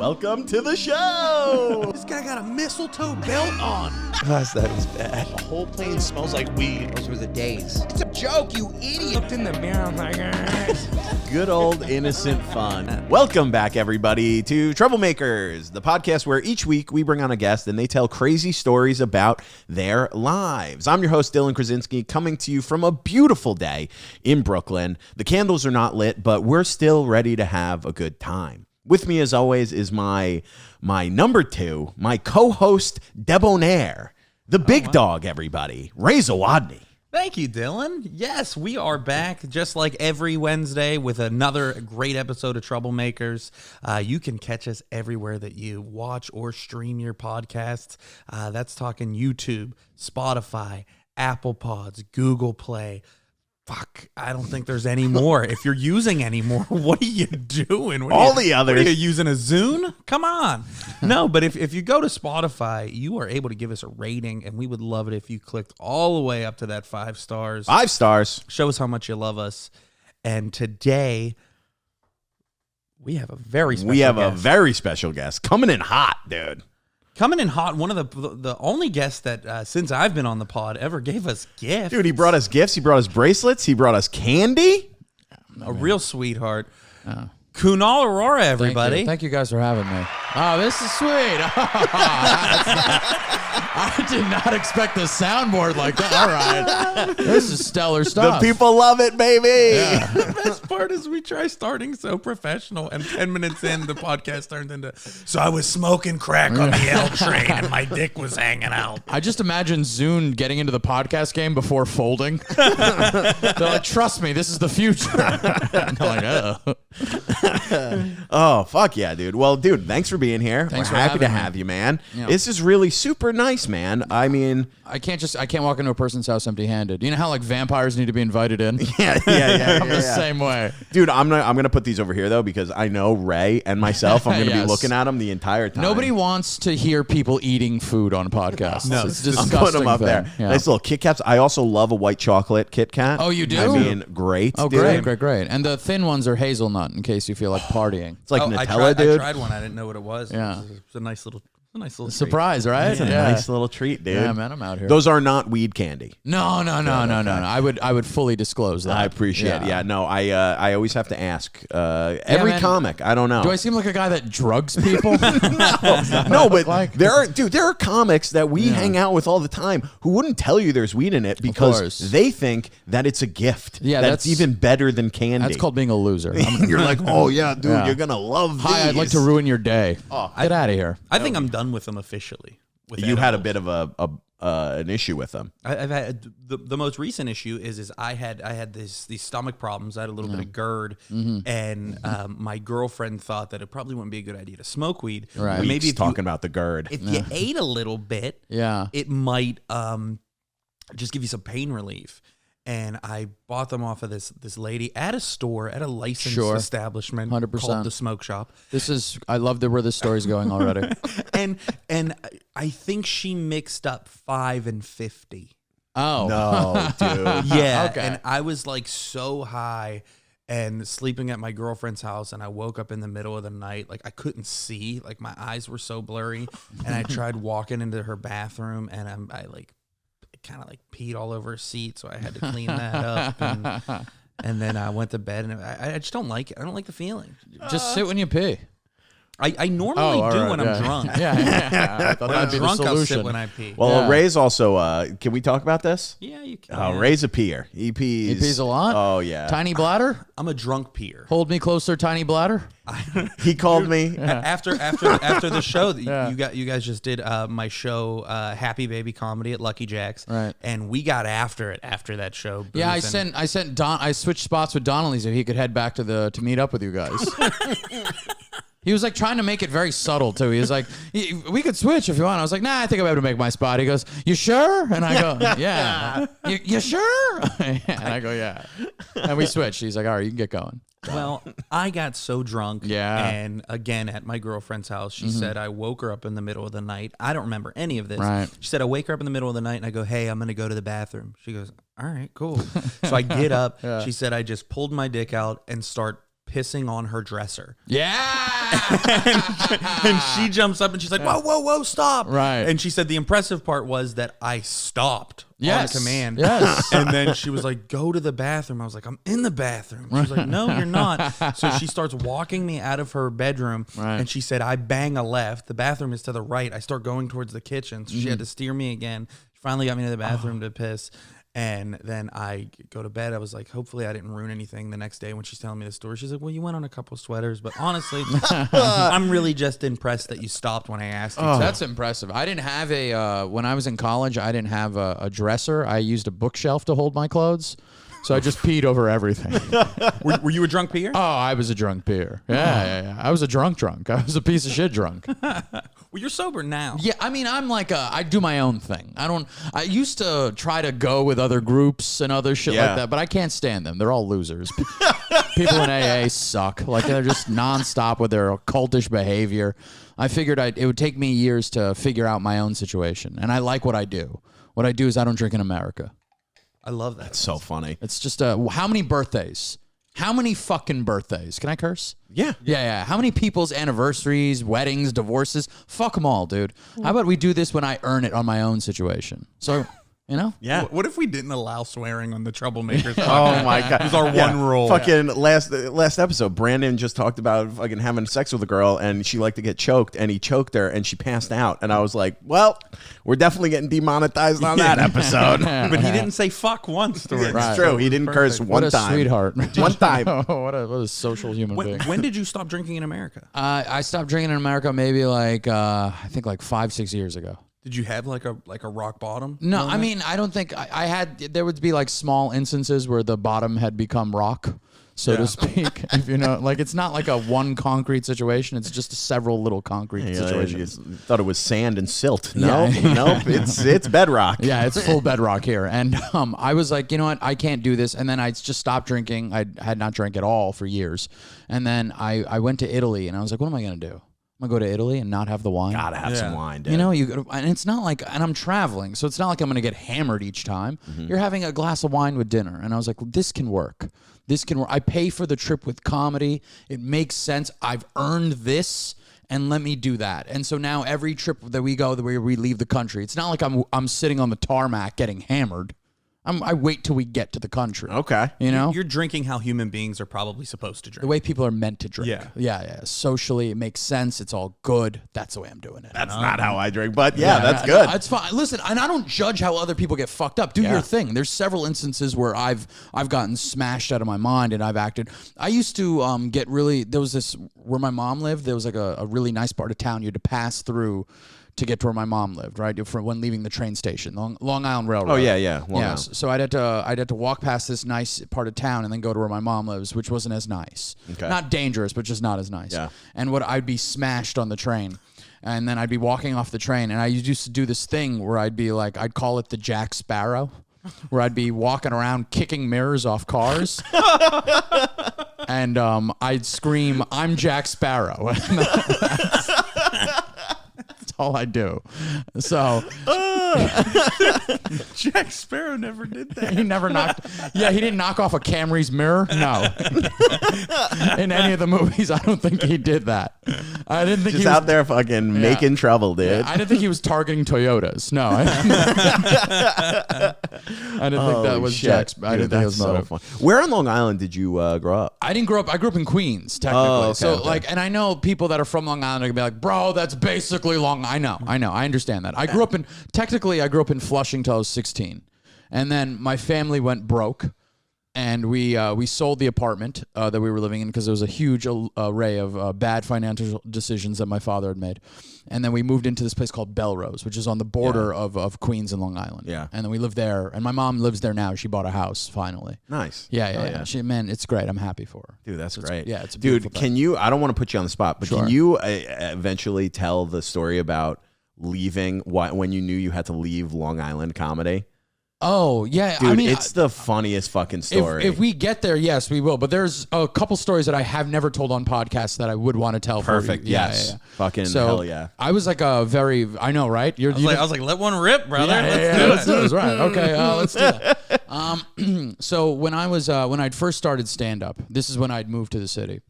Welcome to the show. This guy got a mistletoe belt on. Gosh, that is bad. The whole plane smells like weed. Those were the days. It's a joke, you idiot. Looked in the mirror, I'm like, Good old innocent fun. Welcome back, everybody, to Troublemakers, the podcast where each week we bring on a guest and they tell crazy stories about their lives. I'm your host, Dylan Krasinski, coming to you from a beautiful day in Brooklyn. The candles are not lit, but we're still ready to have a good time. With me, as always, is my number two, my co-host, Debonair, the big dog, everybody, Ray Zawadny. Thank you, Dylan. Yes, we are back just like every Wednesday with another great episode of Troublemakers. You can catch us everywhere that you watch or stream your podcasts. That's talking YouTube, Spotify, Apple Pods, Google Play. Fuck, I don't think there's any more. If you're using any more, what are you doing? All the others. What are you using, a Zune? Come on. No, but if you go to Spotify, you are able to give us a rating, and we would love it if you clicked all the way up to that 5 stars. 5 stars. Show us how much you love us. And today, we have a very special guest. Coming in hot, dude. Coming in hot, one of the only guests that, since I've been on the pod, ever gave us gifts. Dude, he brought us gifts. He brought us bracelets. He brought us candy. Real sweetheart. Kunal Arora, everybody. Thank you guys for having me. Oh, this is sweet. I did not expect the soundboard like that. All right. This is stellar stuff. The people love it, baby. Yeah. The best part is we try starting so professional, and 10 minutes in, the podcast turned into, so I was smoking crack on the L train, and my dick was hanging out. I just imagine Zune getting into the podcast game before folding. They're like, trust me, this is the future. I'm like, oh. Oh, fuck yeah, dude. Well, dude, thanks for being here. Thanks We're for happy to having me. have you, man. Yeah. This is really super nice, man. I mean, I can't walk into a person's house empty-handed. You know how like vampires need to be invited in? yeah. I'm the same way. Dude, I'm gonna put these over here though because I know Ray and myself. I'm gonna be Yes. looking at them the entire time. Nobody wants to hear people eating food on podcasts. No, it's I'm disgusting. putting them up thing. there. Yeah. Nice little Kit Kats. I also love a white chocolate Kit Kat. Oh, you do? I mean, great. Oh, dude. great. And the thin ones are hazelnut in case you feel like partying. It's like I Nutella, dude. tried one. I didn't know what it was. Yeah. It was a nice little treat. Surprise, right? It's a nice little treat, dude. Yeah, man, I'm out here. Those are not weed candy. No. I would fully discose that. I appreciate it. Yeah, no, I always have to ask. Every man. comic, I don't know. Do I seem like a guy that drugs people? No, but like. there are comics that we hang out with all the time who wouldn't tell you there's weed in it because course. they think that it's a gift. Yeah, that's that's- even better than candy. That's called being a loser. You're like, oh yeah, dude, Yeah. you're gonna love these. Hi, I'd like to ruin your day. Get out of here. I think I'm done with them officially. With You had a edibles. bit of an issue with them. I've had the most recent issue is I had these stomach problems. I had a little bit of GERD, and my girlfriend thought that it probably wouldn't be a good idea to smoke weed. Right. But Maybe maybe if talking about the GERD. if you ate a little bit, Yeah. it might just give you some pain relief. And I bought them off of this lady at a store, at a licensed Sure. establishment 100%. called The Smoke Shop. I love where this story's going already. And I think she mixed up 5 and 50. Oh. No, dude. Yeah. Okay. And I was like so high and sleeping at my girlfriend's house, and I woke up in the middle of the night. Like I couldn't see, like my eyes were so blurry. And I tried walking into her bathroom, and I kind of like peed all over her seat, so I had to clean that up. And then I went to bed, and I just don't like it. I don't like the feeling. Just sit when you pee. I normally all do right, when yeah. I'm drunk. Yeah. I thought When I'm that'd be the drunk, I'll sit solution. when I pee. Well, Yeah. Ray's also. Can we talk about this? Yeah, you can. Oh, Ray's a peer. He pees. He pees a lot? Oh yeah. Tiny bladder? I'm a drunk peer. Hold me closer, tiny bladder. He called me. After the show, Yeah. you guys just did my show, Happy Baby Comedy at Lucky Jack's, Right. And we got after it after that show. Yeah, boozing. I switched spots with Donnelly so he could head back to meet up with you guys. He was like trying to make it very subtle too. He was like, "We could switch if you want." I was like, "Nah, I think I'm able to make my spot." He goes, "You sure?" And I go, "Yeah." You sure? And I go, "Yeah." And we switched. He's like, "All right, you can get going." Well, I got so drunk. Yeah. And again, at my girlfriend's house, she said I woke her up in the middle of the night. I don't remember any of this. Right. She said I wake her up in the middle of the night, and I go, "Hey, I'm gonna go to the bathroom." She goes, "All right, cool." So I get up. Yeah. She said I just pulled my dick out and start pissing on her dresser. Yeah. And she jumps up and she's like, whoa, whoa, whoa, stop. Right. And she said the impressive part was that I stopped on command. Yes. And then she was like, go to the bathroom. I was like, I'm in the bathroom. She was like, no, you're not. So she starts walking me out of her bedroom. Right. And she said, I bang a left. The bathroom is to the right. I start going towards the kitchen. So she had to steer me again. She finally got me to the bathroom to piss. And then I go to bed. I was like, hopefully I didn't ruin anything. The next day when she's telling me the story, she's like, well, you went on a couple sweaters. But honestly, I'm really just impressed that you stopped when I asked you to. That's impressive. I didn't have when I was in college, I didn't have a dresser. I used a bookshelf to hold my clothes. So I just peed over everything. Were you a drunk peer? Oh, I was a drunk peer. Yeah. I was a drunk. I was a piece of shit drunk. Well, you're sober now. Yeah, I mean, I'm like I do my own thing. I used to try to go with other groups and other shit like that, but I can't stand them. They're all losers. People in AA suck. Like, they're just nonstop with their cultish behavior. I figured it would take me years to figure out my own situation, and I like what I do. What I do is I don't drink in America. I love that. It's so funny. It's just how many birthdays? How many fucking birthdays? Can I curse? Yeah. Yeah. How many people's anniversaries, weddings, divorces? Fuck them all, dude. How about we do this when I earn it on my own situation? So, you know? Yeah. What if we didn't allow swearing on the Troublemakers? Oh my god! It's our one rule. Fucking last episode, Brandon just talked about fucking having sex with a girl, and she liked to get choked, and he choked her, and she passed out, and I was like, well, we're definitely getting demonetized on that episode. But he didn't say fuck once. It's true. He didn't curse one What a time. sweetheart. One time. what a social human being. When did you stop drinking in America? I stopped drinking in America maybe I think 5-6 years ago. Did you have like a rock bottom? No, moment? I mean, I don't think I had. There would be like small instances where the bottom had become rock, so to speak. If you know, like, it's not like a one concrete situation. It's just several little concrete situations. You thought it was sand and silt. No, Yeah. nope. It's bedrock. Yeah, it's full bedrock here. And I was like, you know what? I can't do this. And then I just stopped drinking. I had not drank at all for years. And then I went to Italy, and I was like, what am I going to do? I'm going to go to Italy and not have the wine? Gotta have some wine, dude. You know, and it's not like, and I'm traveling, so it's not like I'm going to get hammered each time. You're having a glass of wine with dinner. And I was like, well, this can work. This can work. I pay for the trip with comedy. It makes sense. I've earned this, and let me do that. And so now every trip that we go, where we leave the country, it's not like I'm sitting on the tarmac getting hammered. I wait till we get to the country. Okay. You know? You're drinking how human beings are probably supposed to drink. The way people are meant to drink. Yeah. Yeah. Socially, it makes sense. It's all good. That's the way I'm doing it. That's not how I drink, but that's good. It's fine. Listen, and I don't judge how other people get fucked up. Do your thing. There's several instances where I've gotten smashed out of my mind and I've acted. I used to get really. There was this where my mom lived. There was like a really nice part of town you had to pass through to get to where my mom lived, right? When leaving the train station, Long Island Railroad. Oh yeah. Long Yes. Island. So I'd have to walk past this nice part of town and then go to where my mom lives, which wasn't as nice. Okay. Not dangerous, but just not as nice. Yeah. And I'd be smashed on the train. And then I'd be walking off the train, and I used to do this thing where I'd be like, I'd call it the Jack Sparrow, where I'd be walking around kicking mirrors off cars. And I'd scream, "I'm Jack Sparrow." That's all I do. So Jack Sparrow never did that. he never knocked. Yeah, he didn't knock off a Camry's mirror. No. In any of the movies, I don't think he did that. I didn't think Just he was out there fucking making trouble, dude. I didn't think he was targeting Toyotas. No, I didn't think that was Jack's. I didn't think it was so fun. Where on Long Island did you grow up? I didn't grow up. I grew up in Queens, technically. Oh, okay, So, okay. and I know people that are from Long Island are gonna be like, "Bro, that's basically Long." I know. I understand that. I grew up in Flushing till I was 16, and then my family went broke, and we sold the apartment that we were living in because there was a huge array of bad financial decisions that my father had made, and then we moved into this place called Belrose, which is on the border of Queens and Long Island. Yeah. And then we lived there, and my mom lives there now. She bought a house finally. Nice. Yeah. Man, it's great. I'm happy for her. Dude, that's great. Yeah, it's a dude. beautiful thing. Can you? I don't want to put you on the spot, but Sure. can you eventually tell the story about leaving when you knew you had to leave Long Island comedy? Oh, yeah. Dude, I mean, it's the funniest fucking story. If we get there, yes, we will. But there's a couple stories that I have never told on podcasts that I would want to tell. Perfect. For you. Yes. Yeah. Fucking So hell yeah. I was like I know, right? I was like, let one rip, brother. Let's do this. Right. Okay, let's do that. So when I'd first started stand up, this is when I'd moved to the city.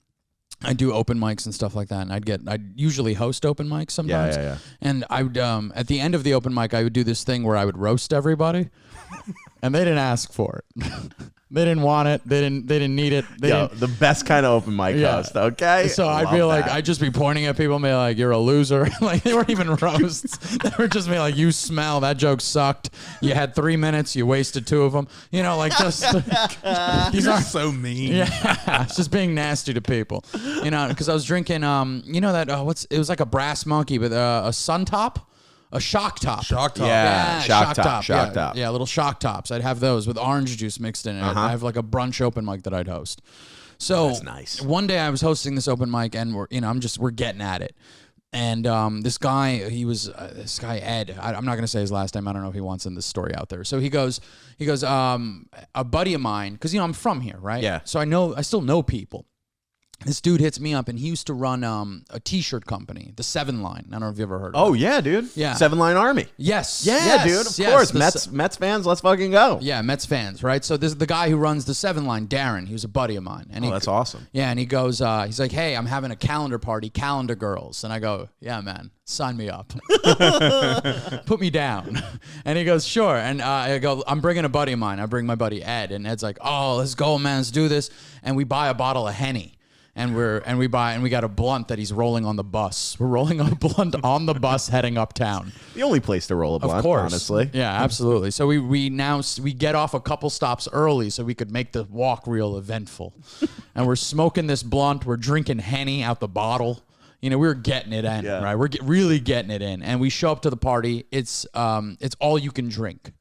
I'd do open mics and stuff like that, and I'd usually host open mics sometimes. Yeah. And I would at the end of the open mic, I would do this thing where I would roast everybody, and they didn't ask for it. They didn't want it. They didn't need it. The best kind of open mic host, okay? So I'd be like, I'd just be pointing at people and be like, "You're a loser." Like they weren't even roasts. They were just be like, "You smell. That joke sucked. You had 3 minutes. You wasted 2 of them." You know, like just these You're are so mean. Yeah, it's just being nasty to people. You know, because I was drinking, you know that it was like a brass monkey with a sun top. A shock top. Shock top. Yeah, shock top. Yeah, little shock tops. I'd have those with orange juice mixed in it. I have like a brunch open mic that I'd host. So that's nice. One day I was hosting this open mic, and we're getting at it. And this guy, this guy Ed. I'm not gonna say his last name. I don't know if he wants in this story out there. So he goes, a buddy of mine, because I'm from here, right? Yeah. So I still know people. This dude hits me up, and he used to run a T-shirt company, the 7 Line. I don't know if you ever heard of it. Oh, yeah, dude. Yeah. 7 Line Army. Yes. Yeah, yes, dude. Of yes. course. Mets fans, let's fucking go. Yeah, Mets fans, right? So this is the guy who runs the 7 Line, Darren. He was a buddy of mine. And That's awesome. Yeah, and he goes, he's like, "Hey, I'm having a calendar party, Calendar Girls." And I go, "Yeah, man, sign me up. Put me down." And he goes, "Sure." And I go, "I'm bringing a buddy of mine." I bring my buddy Ed. And Ed's like, "Oh, let's go, man. Let's do this." And we buy a bottle of Henny. And we got a blunt that he's rolling on the bus. We're rolling a blunt on the bus heading uptown. The only place to roll a blunt, Of course. honestly. Yeah, absolutely. So we get off a couple stops early so we could make the walk real eventful. And we're smoking this blunt. We're drinking Henny out the bottle. We're getting it in, right? We're really getting it in. And we show up to the party. It's all you can drink.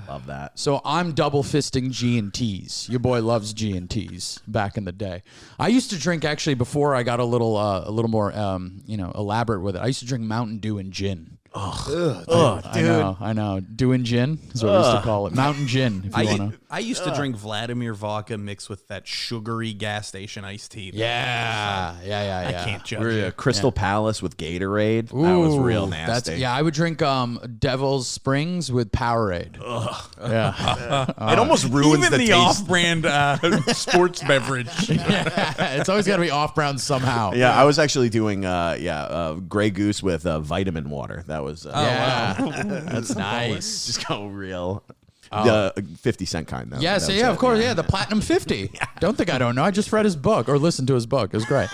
Love that. So I'm double fisting G&Ts. Your boy loves G&Ts back in the day. I used to drink, actually, before I got a little more elaborate with it. I used to drink Mountain Dew and gin. Dude. I know. Dew and gin is what we used to call it. Mountain gin, if you want to. I used to drink Vladimir vodka mixed with that sugary gas station iced tea. Yeah. I can't judge We're it. at Crystal Palace with Gatorade. That was real nasty. I would drink Devil's Springs with Powerade. Yeah. It almost ruins Even the taste. off-brand sports beverage. It's always got to be off-brand somehow. Yeah, I was actually doing Grey Goose with vitamin water. That was That's nice. just go real. The 50-cent kind, though. Yeah, of course. Yeah, the Platinum 50. Don't think I don't know. I just read his book or listened to his book. It was great.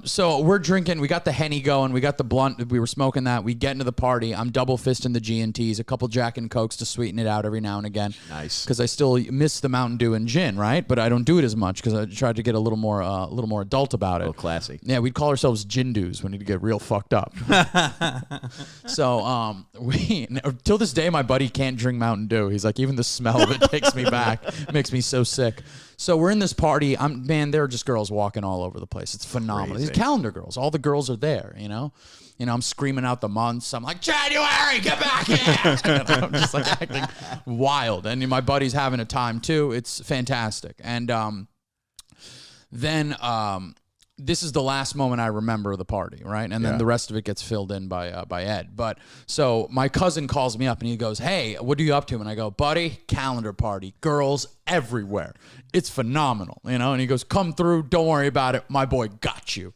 So we're drinking. We got the Henny going. We got the blunt. We were smoking that. We get into the party. I'm double fisting the G&Ts, a couple Jack and Cokes to sweeten it out every now and again. Nice. Because I still miss the Mountain Dew and gin, right? But I don't do it as much because I tried to get a little more adult about it. A little classy. Yeah, we'd call ourselves gin dews when we'd get real fucked up. So till this day, my buddy can't drink Mountain Dew. He's like, even the smell of it takes me back, makes me so sick. So we're in this party. There are just girls walking all over the place. It's phenomenal. Crazy. These calendar girls. All the girls are there. I'm screaming out the months. I'm like, "January, get back here!" And I'm just like acting wild. And my buddy's having a time too. It's fantastic. And then this is the last moment I remember of the party, right? And then the rest of it gets filled in by Ed. But so my cousin calls me up and he goes, "Hey, what are you up to?" And I go, "Buddy, calendar party, girls everywhere. It's phenomenal, And he goes, "Come through, don't worry about it. My boy got you."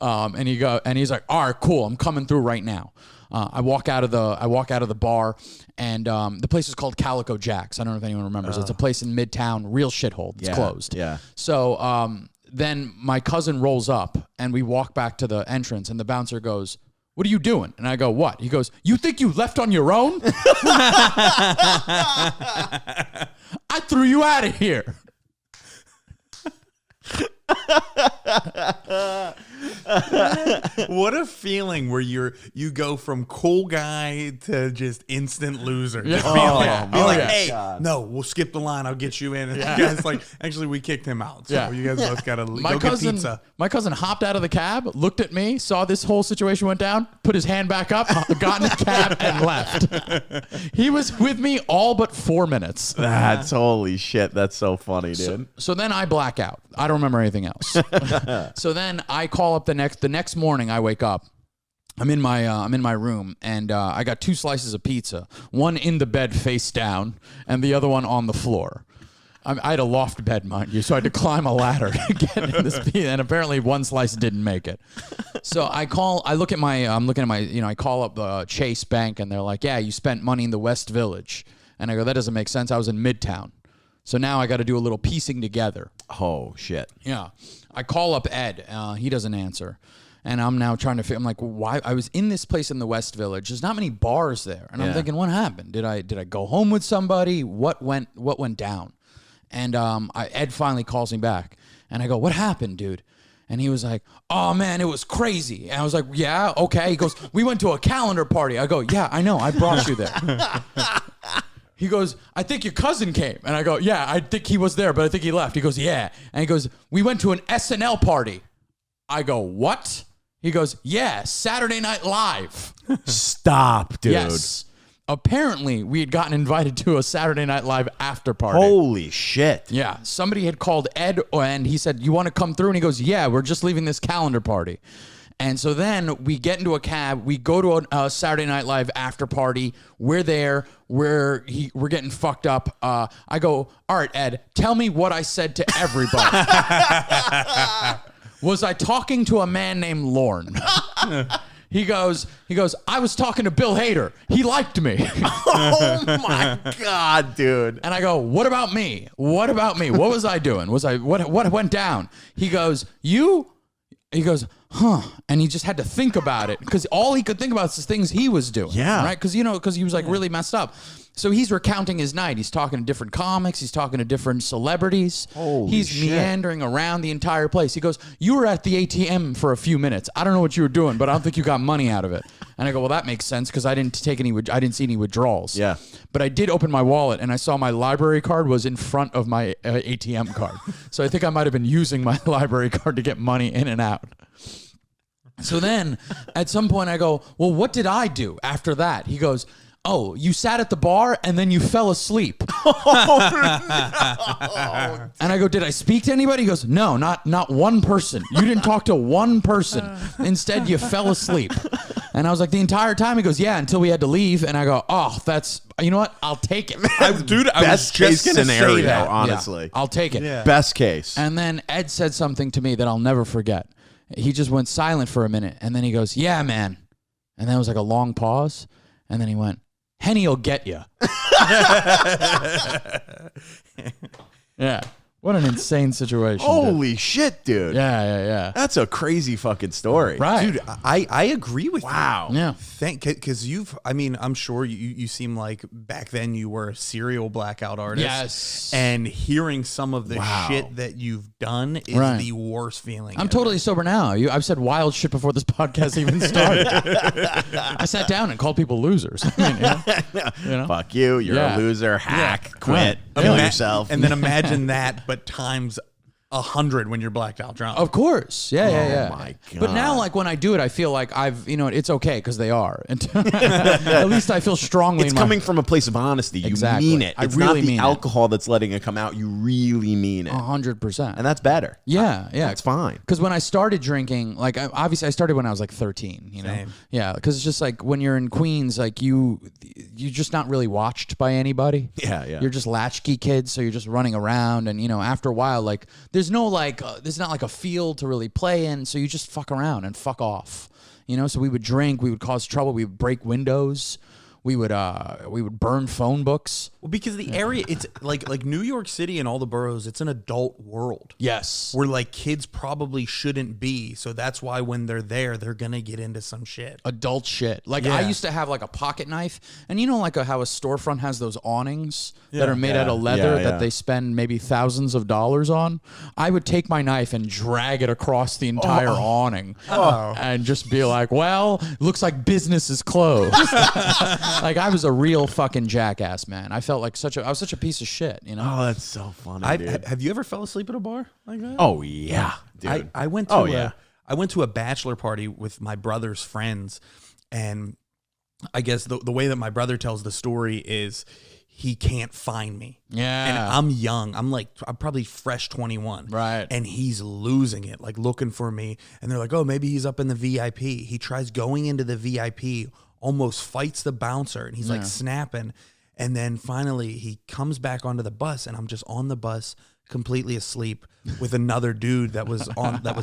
And he's like, "All right, cool. I'm coming through right now." I walk out of the bar, and the place is called Calico Jack's. I don't know if anyone remembers. It's a place in Midtown, real shithole. It's closed. Yeah. So then my cousin rolls up, and we walk back to the entrance, and the bouncer goes, "What are you doing?" And I go, "What?" He goes, "You think you left on your own?" I threw you out of here. What a feeling where you go from cool guy to just instant loser. Just being like, "Hey, no, we'll skip the line. I'll get you in." And you guys like, actually, we kicked him out. So you guys both got to go get pizza. My cousin hopped out of the cab, looked at me, saw this whole situation went down, put his hand back up, got in the cab, and left. He was with me all but 4 minutes. That's holy shit. That's so funny, dude. So then I black out. I don't remember anything else. So then I call up the next morning. I wake up I'm in my room, and I got 2 slices of pizza, one in the bed face down, and the other one on the floor. I had a loft bed, mind you, so I had to climb a ladder to get in this pizza, and apparently one slice didn't make it. So I call up Chase Bank, and they're like, yeah, you spent money in the West Village. And I go, that doesn't make sense. I was in Midtown. So now I got to do a little piecing together. Oh, shit. Yeah. I call up Ed. He doesn't answer. And I'm now trying to figure, I'm like, why? I was in this place in the West Village. There's not many bars there. And I'm thinking, what happened? Did I go home with somebody? What went down? And Ed finally calls me back. And I go, what happened, dude? And he was like, oh, man, it was crazy. And I was like, yeah, okay. He goes, we went to a calendar party. I go, yeah, I know. I brought you there. He goes, I think your cousin came. And I go, yeah, I think he was there, but I think he left. He goes, yeah. And he goes, we went to an SNL party. I go, what? He goes, yeah, Saturday Night Live. Stop, dude. Yes. Apparently, we had gotten invited to a Saturday Night Live after party. Holy shit. Yeah. Somebody had called Ed, and he said, you want to come through? And he goes, yeah, we're just leaving this calendar party. And so then we get into a cab. We go to a Saturday Night Live after party. We're there. We're getting fucked up. I go, all right, Ed, tell me what I said to everybody. Was I talking to a man named Lorne? He goes, I was talking to Bill Hader. He liked me. Oh my God, dude. And I go, what about me? What about me? What was I doing? What went down? He goes, you? He goes, huh? And he just had to think about it because all he could think about is the things he was doing. Yeah. Right? Because he was like really messed up. So he's recounting his night. He's talking to different comics. He's talking to different celebrities. He's shit. meandering around the entire place. He goes, you were at the ATM for a few minutes. I don't know what you were doing, but I don't think you got money out of it. And I go, well, that makes sense because I didn't see any withdrawals. Yeah. But I did open my wallet and I saw my library card was in front of my ATM card. So I think I might have been using my library card to get money in and out. So then at some point I go, well, what did I do after that? He goes, oh, you sat at the bar and then you fell asleep. Oh, no. And I go, did I speak to anybody? He goes, no, not one person. You didn't talk to one person. Instead, you fell asleep. And I was like, the entire time? He goes, yeah, until we had to leave. And I go, oh, you know what? I'll take it. Dude, I was Best just case going to scenario, say that. honestly. Yeah, I'll take it. Yeah. Best case. And then Ed said something to me that I'll never forget. He just went silent for a minute. And then he goes, yeah, man. And then it was like a long pause. And then he went, Henny will get you. Yeah. What an insane situation. Holy shit, dude. Yeah. That's a crazy fucking story. Right. Dude, I agree with you. Wow. Yeah. Because I'm sure you seem like back then you were a serial blackout artist. Yes. And hearing some of the Wow. shit that you've done is Right. the worst feeling. I'm ever. totally sober now. I've said wild shit before this podcast even started. I sat down and called people losers. I mean, you know? Fuck you. You're Yeah. a loser. Hack. Yeah. Quit. Right. Kill Yeah. yourself. And then imagine that, but times 100 when you're blacked out drunk. Of course. Yeah. my But now, God. like, when I do it, I feel like it's okay because they are. And at least I feel strongly it's in my... coming from a place of honesty. You Exactly. mean it. I It's really not mean the it. alcohol that's letting it come out. You really mean it. 100%. And that's better. Yeah. That's fine. Because when I started drinking, like, obviously I started when I was like 13, you know? Same. Yeah, because it's just like when you're in Queens, like you're just not really watched by anybody. Yeah. You're just latchkey kids, so you're just running around, and after a while, like there's no there's not like a field to really play in, so you just fuck around and fuck off. So we would drink, we would cause trouble, we would break windows, we would burn phone books. Well, because the area, it's like New York City and all the boroughs, it's an adult world. Yes. Where like kids probably shouldn't be. So that's why when they're there, they're going to get into some shit. Adult shit. Like Yeah. I used to have like a pocket knife, and like how a storefront has those awnings that are made out of leather Yeah. that they spend maybe thousands of dollars on. I would take my knife and drag it across the entire awning and just be like, well, looks like business is closed. Like I was a real fucking jackass, man. I felt like I was such a piece of shit, Oh, that's so funny, dude. Have you ever fell asleep at a bar like that? Oh, yeah, dude. I went to Oh, yeah. I went to a bachelor party with my brother's friends, and I guess the way that my brother tells the story is he can't find me. Yeah. And I'm young. I'm probably fresh 21. Right. And he's losing it, like looking for me. And they're like, oh, maybe he's up in the VIP. He tries going into the VIP, almost fights the bouncer, and he's like snapping. And then finally he comes back onto the bus, and I'm just on the bus completely asleep with another dude that was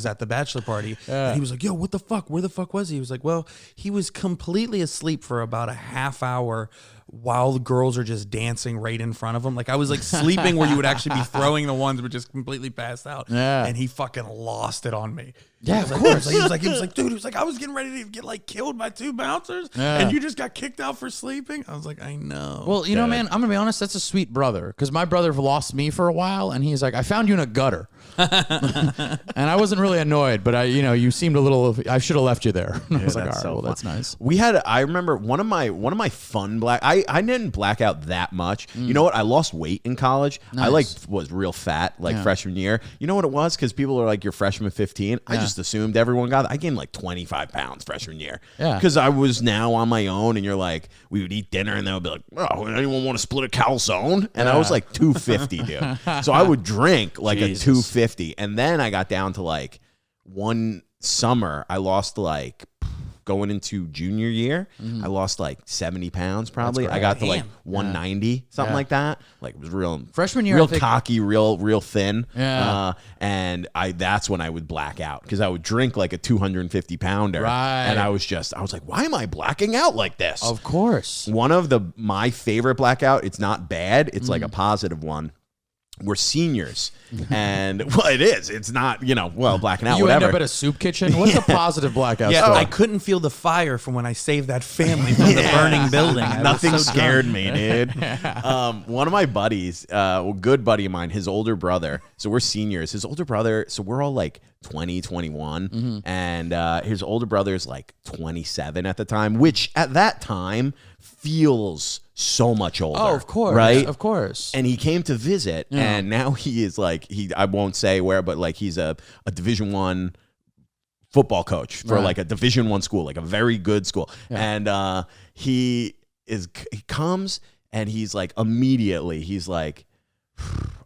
at the bachelor party. And he was like, yo, what the fuck? Where the fuck was he? He was like, well, he was completely asleep for about a half hour while the girls are just dancing right in front of him. Like I was like sleeping where you would actually be throwing the ones but just completely passed out. Yeah. And he fucking lost it on me. Yeah, of course. He was like, dude, he was like, I was getting ready to get like killed by 2 bouncers and you just got kicked out for sleeping. I was like, I know. Well, you know, man, I'm gonna be honest. That's a sweet brother, because my brother lost me for a while, and he's like, "I found you in a gutter," and I wasn't really annoyed, but you seemed a little. I should have left you there. I was like, "All right, well, that's nice." I remember one of my fun I didn't black out that much. You know what? I lost weight in college. Nice. I was real fat freshman year. You know what it was? Because people are like, you're freshman 15. I just assumed everyone got it. I gained like 25 pounds freshman year. Yeah. Because I was now on my own, and you're like, we would eat dinner, and they would be like, oh, anyone want to split a calzone? And I was like 250, dude. So I would drink like Jesus. a 250. And then I got down to like one summer, I lost like going into junior year, I lost like 70 pounds probably. I got to like 190, something like that. Like it was real Freshman year, real I think, cocky, real thin. Yeah. And that's when I would black out, because I would drink like a 250 pounder. Right. And I was like, why am I blacking out like this? Of course. One of my favorite blackout, it's not bad, it's like a positive one. We're seniors, and well, it is. It's not, blacking out. You whatever. end up at a soup kitchen. What's the positive blackout yeah, story? I couldn't feel the fire from when I saved that family from the burning building. I was Nothing so scared drunk. me, dude. One of my buddies, a good buddy of mine, his older brother, so we're seniors. His older brother, so we're all like 20, 21, and his older brother is like 27 at the time, which at that time feels so much older. Oh, of course. Right? Of course. And he came to visit, and now he is like, I won't say where, but like he's a Division I football coach for like a Division I school, like a very good school. And he comes, and he's like, immediately, he's like,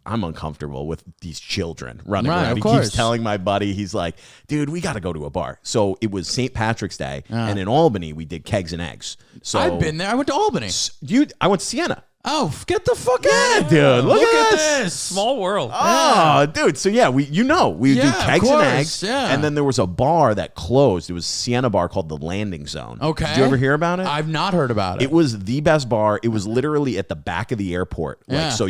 I'm uncomfortable with these children running Right, around. of He course. keeps telling my buddy, he's like, dude, we got to go to a bar. So it was St. Patrick's Day, and in Albany, we did kegs and eggs. So I've been there. I went to Albany. I went to Siena. Oh, get the fuck out, dude. Look at this. Small world. Oh, dude. So yeah, we would do Yeah, of kegs and course, eggs, yeah. and then there was a bar that closed. It was Siena bar called the Landing Zone. Okay. Did you ever hear about it? I've not heard about it. It was the best bar. It was literally at the back of the airport. Yeah. Like, so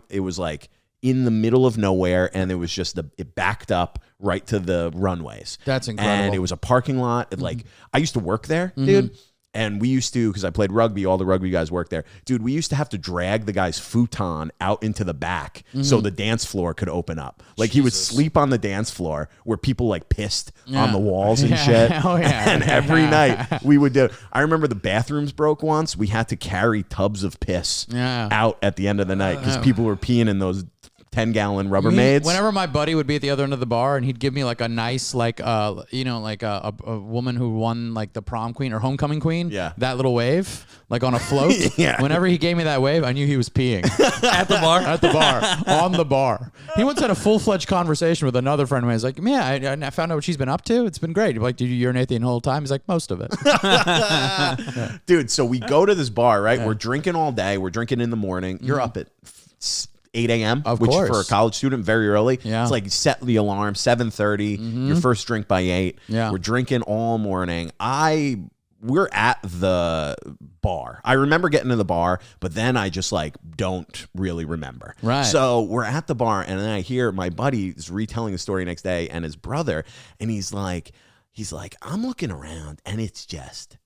it was like in the middle of nowhere, and it was just it backed up right to the runways. That's incredible. And it was a parking lot. Like I used to work there, dude. And we used to, because I played rugby, all the rugby guys worked there. Dude, we used to have to drag the guy's futon out into the back so the dance floor could open up. Like he would sleep on the dance floor where people like pissed on the walls and shit. Oh, yeah. And every night we would do. I remember the bathrooms broke once. We had to carry tubs of piss out at the end of the night because people were peeing in those 10-gallon Rubbermaids. Whenever my buddy would be at the other end of the bar, and he'd give me like a nice, like, a woman who won like the prom queen or homecoming queen. Yeah. That little wave, like on a float. Yeah. Whenever he gave me that wave, I knew he was peeing At the bar? at the bar, on the bar. He once had a full-fledged conversation with another friend of mine. He's like, yeah, I found out what she's been up to. It's been great. I'm like, did you urinate the whole time? He's like, most of it. Dude, so we go to this bar, right? We're drinking all day. We're drinking in the morning. You're up at 8 a.m., Of which course. for a college student, very early. Yeah. It's like set the alarm, 7:30, your first drink by 8. Yeah. We're drinking all morning. We're at the bar. I remember getting to the bar, but then I just like don't really remember. Right. So we're at the bar, and then I hear my buddy is retelling the story next day, and his brother, and he's like, I'm looking around, and it's just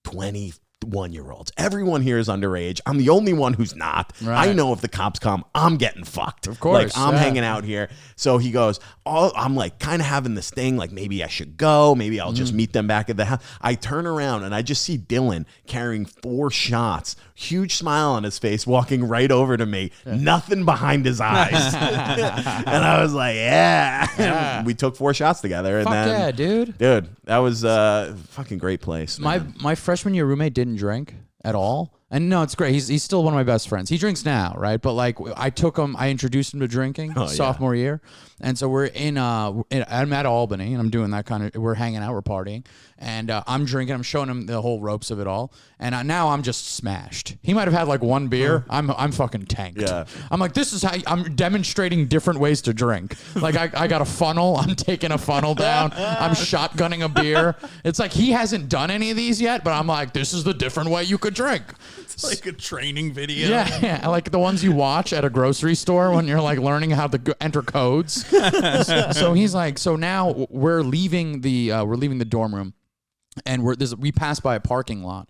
21-year-olds. Everyone here is underage. I'm the only one who's not. Right. I know if the cops come, I'm getting fucked. Of course, Like, I'm yeah. hanging out here. So he goes, I'm like kind of having this thing, like maybe I should go. Maybe I'll just meet them back at the house. I turn around, and I just see Dylan carrying 4 shots, huge smile on his face, walking right over to me, nothing behind his eyes. And I was like, yeah. And we took 4 shots together. And Fuck then, yeah, dude. Dude, that was a fucking great place. My man. freshman year roommate didn't drink at all. And no, it's great. He's still one of my best friends. He drinks now, right? But like I introduced him to drinking sophomore year. And so we're I'm at Albany and I'm doing that kind of, we're hanging out, we're partying. And I'm drinking, I'm showing him the whole ropes of it all. And now I'm just smashed. He might have had like one beer. I'm fucking tanked. Yeah. I'm like, this is how I'm demonstrating different ways to drink. Like I got a funnel. I'm taking a funnel down. I'm shotgunning a beer. It's like he hasn't done any of these yet, but I'm like, this is the different way you could drink. It's like a training video. Yeah, like the ones you watch at a grocery store when you're like learning how to enter codes. So he's like, so now we're leaving the dorm room, and we pass by a parking lot.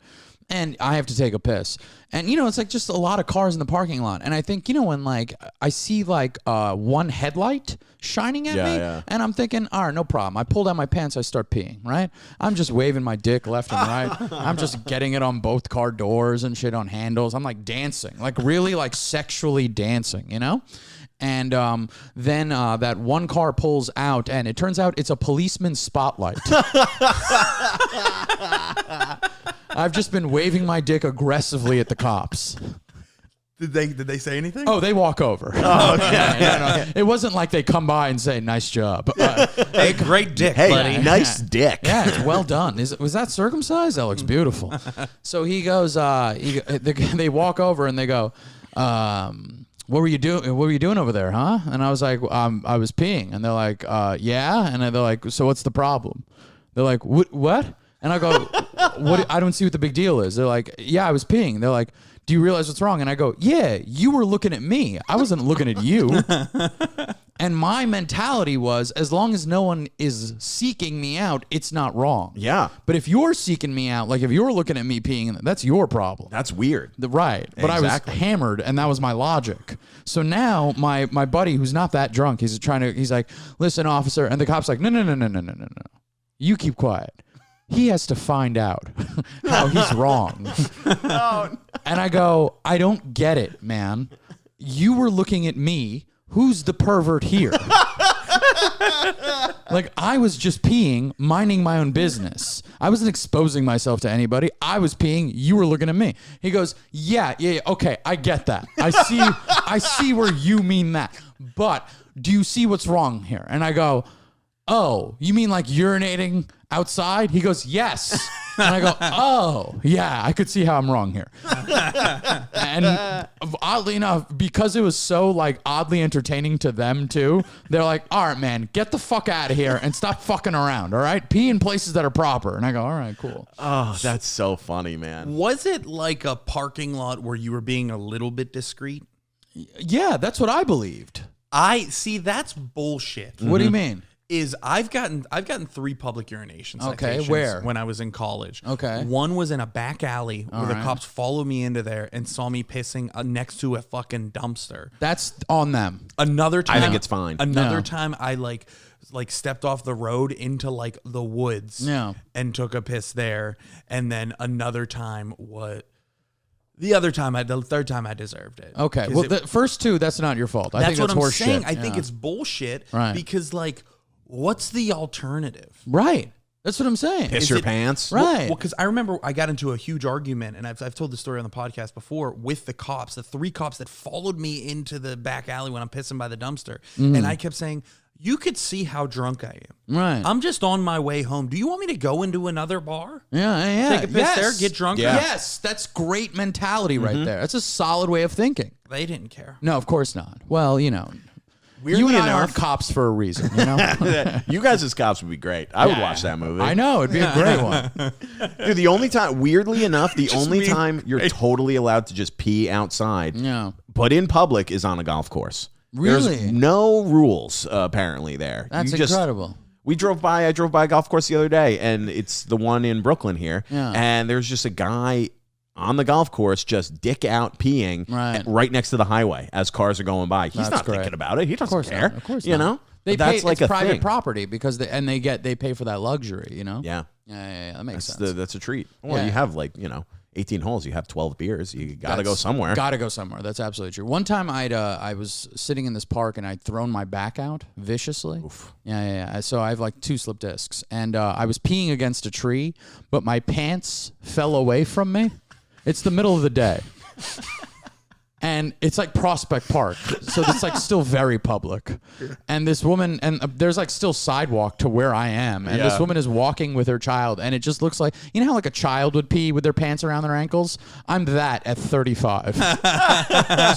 And I have to take a piss. And, it's like just a lot of cars in the parking lot. And I think, when like I see like one headlight shining at me, and I'm thinking, all right, no problem. I pull down my pants, I start peeing, right? I'm just waving my dick left and right. I'm just getting it on both car doors and shit, on handles. I'm like dancing, like really like sexually dancing, And then that one car pulls out, and it turns out it's a policeman's spotlight. I've just been waving my dick aggressively at the cops. Did they say anything? Oh, they walk over. Oh, okay. No. It wasn't like they come by and say, nice job. Hey, great dick, buddy. Nice dick. Yeah, it's well done. Was that circumcised? That looks beautiful. So he goes, they walk over and they go, what were you doing over there, huh? And I was like, I was peeing. And they're like, yeah? And they're like, so what's the problem? They're like, what? And I go, what? I don't see what the big deal is. They're like, yeah, I was peeing. They're like, do you realize what's wrong? And I go, yeah, you were looking at me. I wasn't looking at you. And my mentality was, as long as no one is seeking me out, it's not wrong. Yeah. But if you're seeking me out, like if you're looking at me peeing, that's your problem. That's weird. Right. But Exactly. I was hammered, and that was my logic. So now my buddy, who's not that drunk, he's like, listen, officer. And the cop's like, no. You keep quiet. He has to find out how he's wrong. And I go, I don't get it, man. You were looking at me. Who's the pervert here? Like, I was just peeing, minding my own business. I wasn't exposing myself to anybody. I was peeing. You were looking at me. He goes, yeah, okay, I get that. I see where you mean that. But do you see what's wrong here? And I go, oh, you mean like urinating outside? He goes, yes. And I go, oh, yeah, I could see how I'm wrong here. And oddly enough, because it was so like oddly entertaining to them too, they're like, all right, man, get the fuck out of here and stop fucking around, all right? Pee in places that are proper. And I go, all right, cool. Oh, that's so funny, man. Was it like a parking lot where you were being a little bit discreet? Yeah, that's what I believed. I see, that's bullshit. What do you mean? Is I've gotten 3 public urination citations where? when I was in college. Okay. One was in a back alley where the right. cops followed me into there and saw me pissing next to a fucking dumpster. That's on them. Another time, I think it's fine. Another No. time I like stepped off the road into like the woods No. and took a piss there. And then another time the third time I deserved it. Okay. Well, the first 2, that's not your fault. I think that's what I'm horse saying. shit. I think Yeah. it's bullshit Right. because like, what's the alternative? Right. That's what I'm saying. Piss Is your it- pants. Right. Well, because I remember I got into a huge argument, and I've told the story on the podcast before, with the cops, the 3 cops that followed me into the back alley when I'm pissing by the dumpster. And I kept saying, you could see how drunk I am. Right. I'm just on my way home. Do you want me to go into another bar? Yeah. Take a piss there, get drunk? Yeah. Yes, that's great mentality right there. That's a solid way of thinking. They didn't care. No, of course not. Well, you Weirdly and I enough, aren't cops for a reason, you know? you guys as cops would be great. I would watch that movie. I know, it'd be a great one. Dude, the only time, weirdly enough, the only me. time you're totally allowed to just pee outside, Yeah. but in public, is on a golf course. Really? There's no rules apparently there. That's You just- incredible. I drove by a golf course the other day, and it's the one in Brooklyn here. Yeah. And there's just a guy on the golf course just dick out peeing Right. next to the highway as cars are going by. He's That's not great. thinking about it. He doesn't care. Of course you not. know? They But that's pay, like it's a private thing. property because they pay for that luxury, you know? Yeah. Yeah, that makes That's sense. that's a treat. Well, Yeah. you have 18 holes, you have 12 beers. You got to go somewhere. Got to go somewhere. That's absolutely true. One time I was sitting in this park and I'd thrown my back out viciously. Oof. Yeah. So I have like 2 slip discs. And I was peeing against a tree, but my pants fell away from me. It's the middle of the day. And it's like Prospect Park, so it's like still very public. And this woman, and there's like still sidewalk to where I am, and this woman is walking with her child, and it just looks like, you know how like a child would pee with their pants around their ankles? I'm that at 35.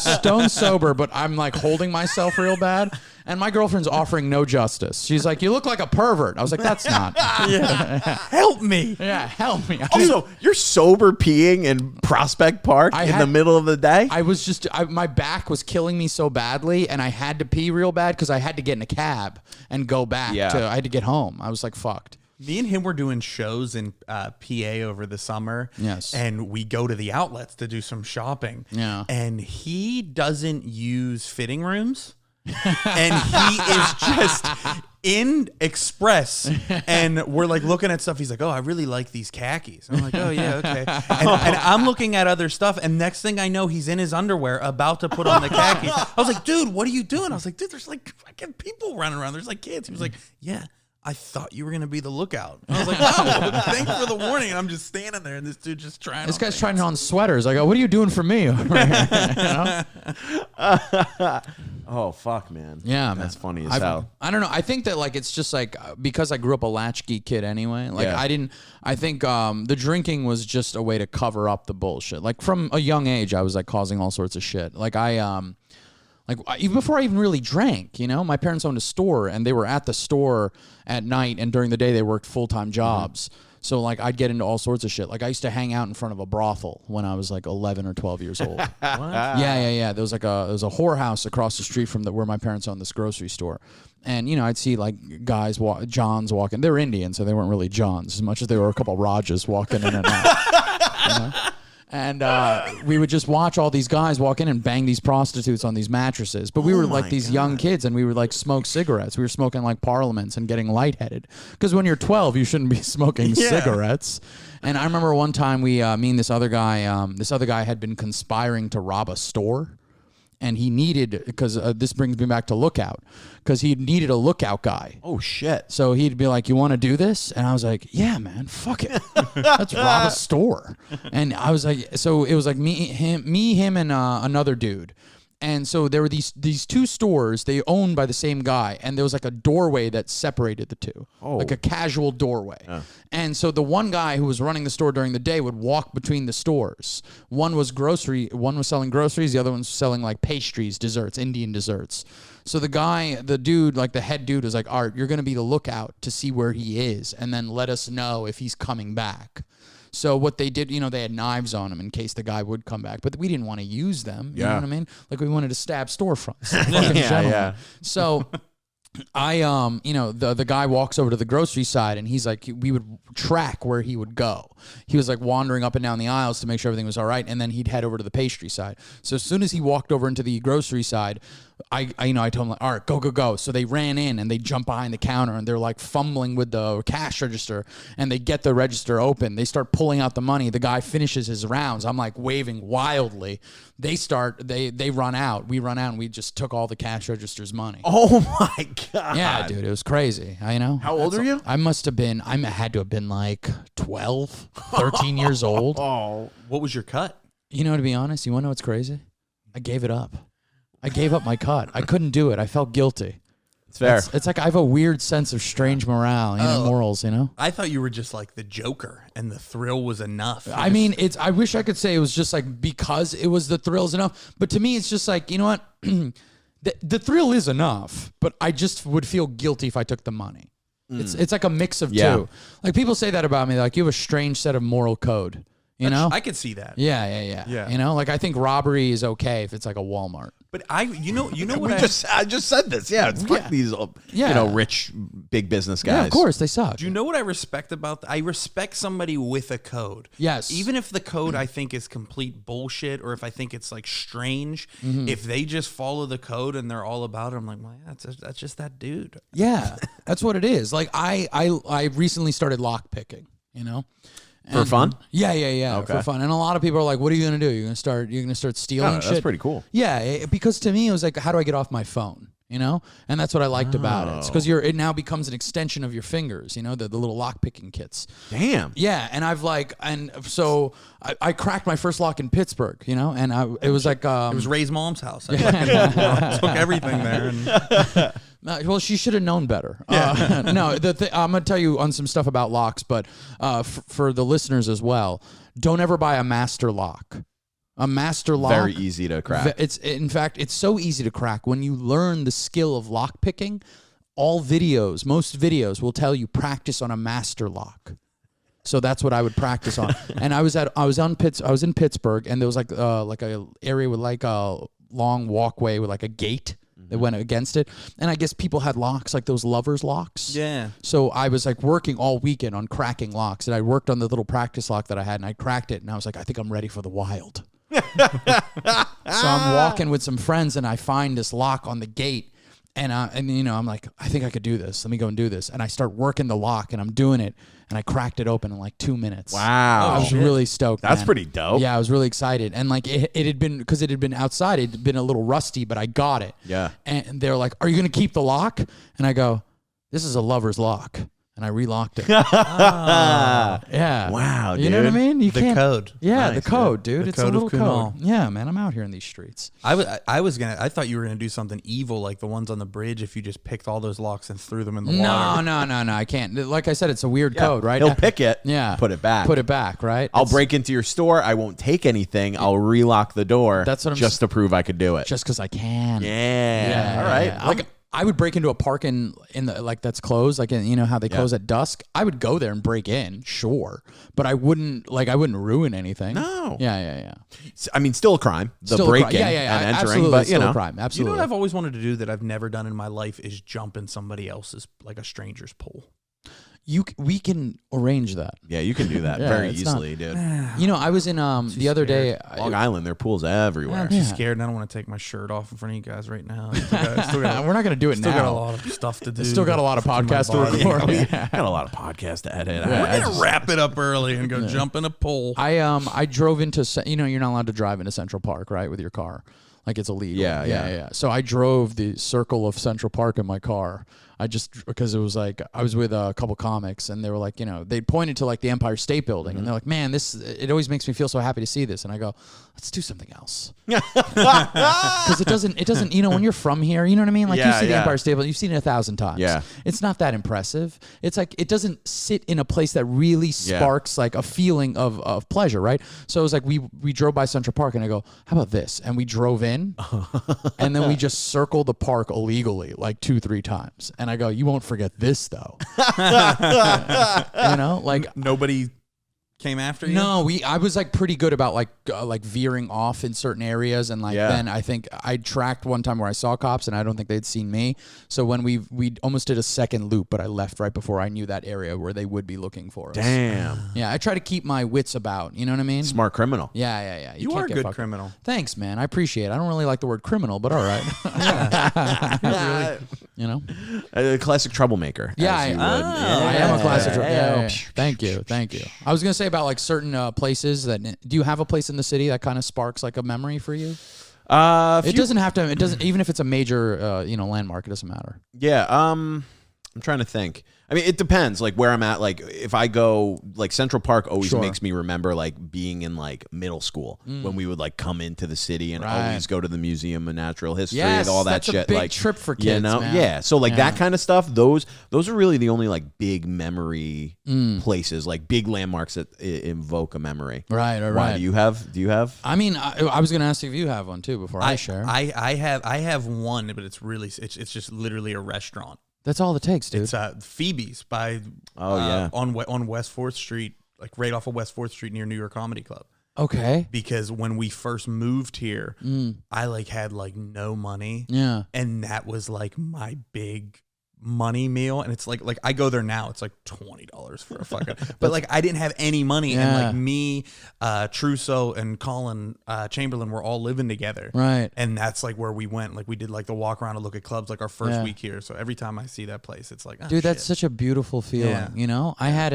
Stone sober, but I'm like holding myself real bad. And my girlfriend's offering no justice. She's like, "You look like a pervert." I was like, "That's not." Help me. Yeah, help me. Also, you're sober peeing in Prospect Park in the middle of the day? I was just, my back was killing me so badly, and I had to pee real bad because I had to get in a cab and go back. I had to get home. I was like, fucked. Me and him were doing shows in PA over the summer. Yes. And we go to the outlets to do some shopping. Yeah. And he doesn't use fitting rooms. And he is just in Express, and we're like looking at stuff. He's like, "Oh, I really like these khakis." And I'm like, "Oh yeah, okay." And I'm looking at other stuff, and next thing I know, he's in his underwear about to put on the khakis. I was like, "Dude, what are you doing?" I was like, "Dude, there's like fucking people running around. There's like kids." He was like, "Yeah, I thought you were going to be the lookout." I was like, "No, thanks for the warning." And I'm just standing there, and this dude just trying. This guy's trying on sweaters. I go, "What are you doing for me?" You know? Oh, fuck, man. Yeah, man. That's funny as hell. I don't know. I think that like it's just like because I grew up a latchkey kid anyway. Like I think the drinking was just a way to cover up the bullshit. Like from a young age, I was like causing all sorts of shit. Like even before I even really drank, you know, my parents owned a store, and they were at the store at night, and during the day they worked full-time jobs. So like I'd get into all sorts of shit. Like I used to hang out in front of a brothel when I was like 11 or 12 years old. What? Yeah. There was a whorehouse across the street from where my parents owned this grocery store. And, you know, I'd see like guys, Johns walking. They were Indian, so they weren't really Johns as much as they were a couple Rajas walking in and out. You know? And we would just watch all these guys walk in and bang these prostitutes on these mattresses. But we were like these young kids, and we would like smoke cigarettes. We were smoking like Parliaments and getting lightheaded. Because when you're 12, you shouldn't be smoking cigarettes. And I remember one time me and this other guy had been conspiring to rob a store. And he needed, because this brings me back to Lookout, because he needed a lookout guy. Oh, shit. So he'd be like, "You want to do this?" And I was like, "Yeah, man, fuck it. Let's rob a store." And I was like, so it was like me, him, and another dude. And so there were these 2 stores, they owned by the same guy, and there was like a doorway that separated the two, like a casual doorway. And so the one guy who was running the store during the day would walk between the stores. One was selling groceries, the other one was selling like pastries, desserts, Indian desserts. So the dude, like the head dude was like, "Art, you're going to be the lookout to see where he is, and then let us know if he's coming back." So what they did, you know, they had knives on him in case the guy would come back, but we didn't want to use them. You know what I mean? Like we wanted to stab storefronts. Yeah. So I, you know, the guy walks over to the grocery side, and he's like, we would track where he would go. He was like wandering up and down the aisles to make sure everything was all right, and then he'd head over to the pastry side. So as soon as he walked over into the grocery side, I told him, like, "All right, go." So they ran in, and they jump behind the counter, and they're like fumbling with the cash register, and they get the register open. They start pulling out the money. The guy finishes his rounds. I'm like waving wildly. They run out. We run out, and we just took all the cash register's money. Oh my God. Yeah, dude, it was crazy. You know. How old are you? I had to have been like 12, 13 years old. Oh. What was your cut? You know, to be honest, you want to know what's crazy? I gave it up. I gave up my cut. I couldn't do it. I felt guilty. It's fair. It's like I have a weird sense of strange morale, morals, you know? I thought you were just like the Joker, and the thrill was enough. I mean, I wish I could say it was just like because it was the thrills enough, but to me, it's just like, you know what? The thrill is enough, but I just would feel guilty if I took the money. It's like a mix of two. Like people say that about me, like you have a strange set of moral code. You know, I could see that. Yeah. You know, like I think robbery is okay if it's like a Walmart. But you know what I just said this. Yeah, it's fuck these, you know, rich big business guys. Yeah, of course they suck. Do you know what I respect about? I respect somebody with a code. Yes. Even if the code I think is complete bullshit, or if I think it's like strange, if they just follow the code and they're all about it, I'm like, well, yeah, that's just that dude. Yeah, that's what it is. Like I recently started lock picking. You know. For fun? Yeah, Okay. for fun. And a lot of people are like, "What are you gonna do? You're gonna start stealing Oh, shit?" that's pretty cool. Yeah, because to me it was like, how do I get off my phone? You know, and that's what I liked about it. It's because it now becomes an extension of your fingers. You know, the little lock picking kits. Damn. Yeah, and so I cracked my first lock in Pittsburgh. You know, and it was like It was Ray's mom's house. I took everything there. And well, she should have known better. No, I'm going to tell you on some stuff about locks, but for the listeners as well, don't ever buy a master lock. A master lock. Very easy to crack. In fact, it's so easy to crack. When you learn the skill of lock picking, most videos will tell you practice on a master lock. So that's what I would practice on. And I was in Pittsburgh, and there was like a area with like a long walkway with like a gate that went against it. And I guess people had locks, like those lovers locks. yeah. So I was like working all weekend on cracking locks, and I worked on the little practice lock that I had, and I cracked it, and I was like, I think I'm ready for the wild. So I'm walking with some friends, and I find this lock on the gate, and you know, I'm like, I think I could do this. Let me go and do this. And I start working the lock, and I'm doing it, and I cracked it open in like 2 minutes. Wow. I was really stoked. That's man. pretty dope. Yeah, I was really excited. And like it had been, because it had been outside, it had been a little rusty, but I got it. Yeah. And they're like, are you going to keep the lock? And I go, this is a lover's lock. And I relocked it. Yeah. Wow, You know what I dude. mean? You The can't. code. Yeah, Nice, the code, dude. The It's code a of little Kunal. code. Yeah, man. I'm out here in these streets. I thought you were gonna do something evil like the ones on the bridge. If you just picked all those locks and threw them in the water. No. I can't. Like I said, it's a weird code, right? He'll pick it. Yeah. Put it back. Put it back, right? I'll It's break into your store. I won't take anything. I'll relock the door. That's what I'm just to prove I could do it. just because I can. Yeah. All right. Yeah. Like I would break into a park in the like that's closed, like you know how they close at dusk. I would go there and break in, sure, but I wouldn't ruin anything. No. Yeah. I mean, still a crime. The Still a crime. break-in Yeah, and entering, absolutely, but still you know, a crime. You know Absolutely. what I've always wanted to do that I've never done in my life is jump in somebody else's, like a stranger's pool. We can arrange that. yeah, you can do that Yeah, very it's easily, dude. You know, I was in the other day. Long Island, there are pools everywhere. I'm too scared, and I don't want to take my shirt off in front of you guys right now. We're not going to do it Still now. got a lot of stuff to do. Still got a lot of for my podcasts to body. record. Got a lot of podcasts to edit. We're gonna wrap it up early and go jump in a pool. I drove into you're not allowed to drive into Central Park, right, with your car. Like it's illegal. Yeah. So I drove the circle of Central Park in my car. Because it was like I was with a couple comics, and they were like, you know, they pointed to like the Empire State Building, and they're like, man, it always makes me feel so happy to see this. And I go, let's do something else. Because it doesn't, you know, when you're from here, you know what I mean? Like you see the Empire State Building, you've seen it 1,000 times. Yeah. It's not that impressive. It's like, it doesn't sit in a place that really sparks like a feeling of pleasure, right? So it was like, we drove by Central Park, and I go, how about this? And we drove in, and then we just circled the park illegally like 2-3 times. And I go, you won't forget this though. You know, like Nobody came after you. no, I was like pretty good about like veering off in certain areas, and like then I think I tracked one time where I saw cops, and I don't think they'd seen me. So when we almost did a second loop, but I left right before I knew that area where they would be looking for us. Damn. Yeah, I try to keep my wits about. You know what I mean? Smart criminal. Yeah. You can't are a get good fucked. criminal. Thanks, man. I appreciate it. I don't really like the word criminal, but all right. You know? A classic troublemaker. Yeah, as you would. I am a classic. Yeah. Yeah. Thank you. I was gonna say about like certain places that. Do you have a place in the city that kind of sparks like a memory for you? It doesn't have to. It doesn't. Even if it's a major, landmark, it doesn't matter. Yeah. I'm trying to think. I mean, it depends, like where I'm at. Like if I go, like Central Park always makes me remember like being in like middle school when we would like come into the city and always go to the Museum of Natural History and all that that's shit. A big like trip for kids, you know, man. yeah. So like that kind of stuff. Those are really the only like big memory places, like big landmarks that invoke a memory. Right. Why do you have? I mean, I was gonna ask if you have one too before I share. I have one, but it's just literally a restaurant. That's all it takes, dude. It's Phoebe's by on West 4th Street, like right off of West 4th Street near New York Comedy Club. Okay. Because when we first moved here, I like had like no money. Yeah. And that was like my big money meal, and it's like I go there now, it's like $20 for a fucking but like I didn't have any money, and like me, Trousseau and Colin Chamberlain were all living together, right? And that's like where we went, like we did like the walk around and look at clubs like our first week here. So every time I see that place, it's like, oh, dude, that's such a beautiful feeling. You know, I had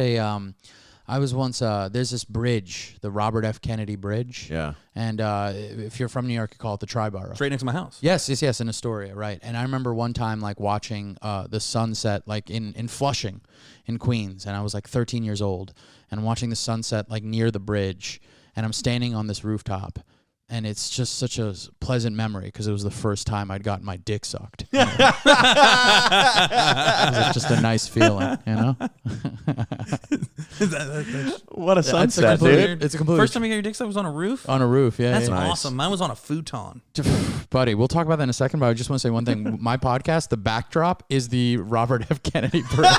I was once, there's this bridge, the Robert F. Kennedy Bridge. Yeah. And if you're from New York, you call it the Tri-Borough. It's right next to my house. Yes, in Astoria, right. And I remember one time like watching the sunset like in Flushing in Queens, and I was like 13 years old, and watching the sunset like near the bridge, and I'm standing on this rooftop, and it's just such a pleasant memory because it was the first time I'd gotten my dick sucked. It was just a nice feeling, you know? What a sunset, dude. It's a complete First time you got your dick sucked was on a roof? on a roof, yeah. That's yeah. Nice. awesome. Mine was on a futon. Buddy, we'll talk about that in a second, but I just want to say one thing. My podcast, the backdrop is the Robert F. Kennedy Bridge.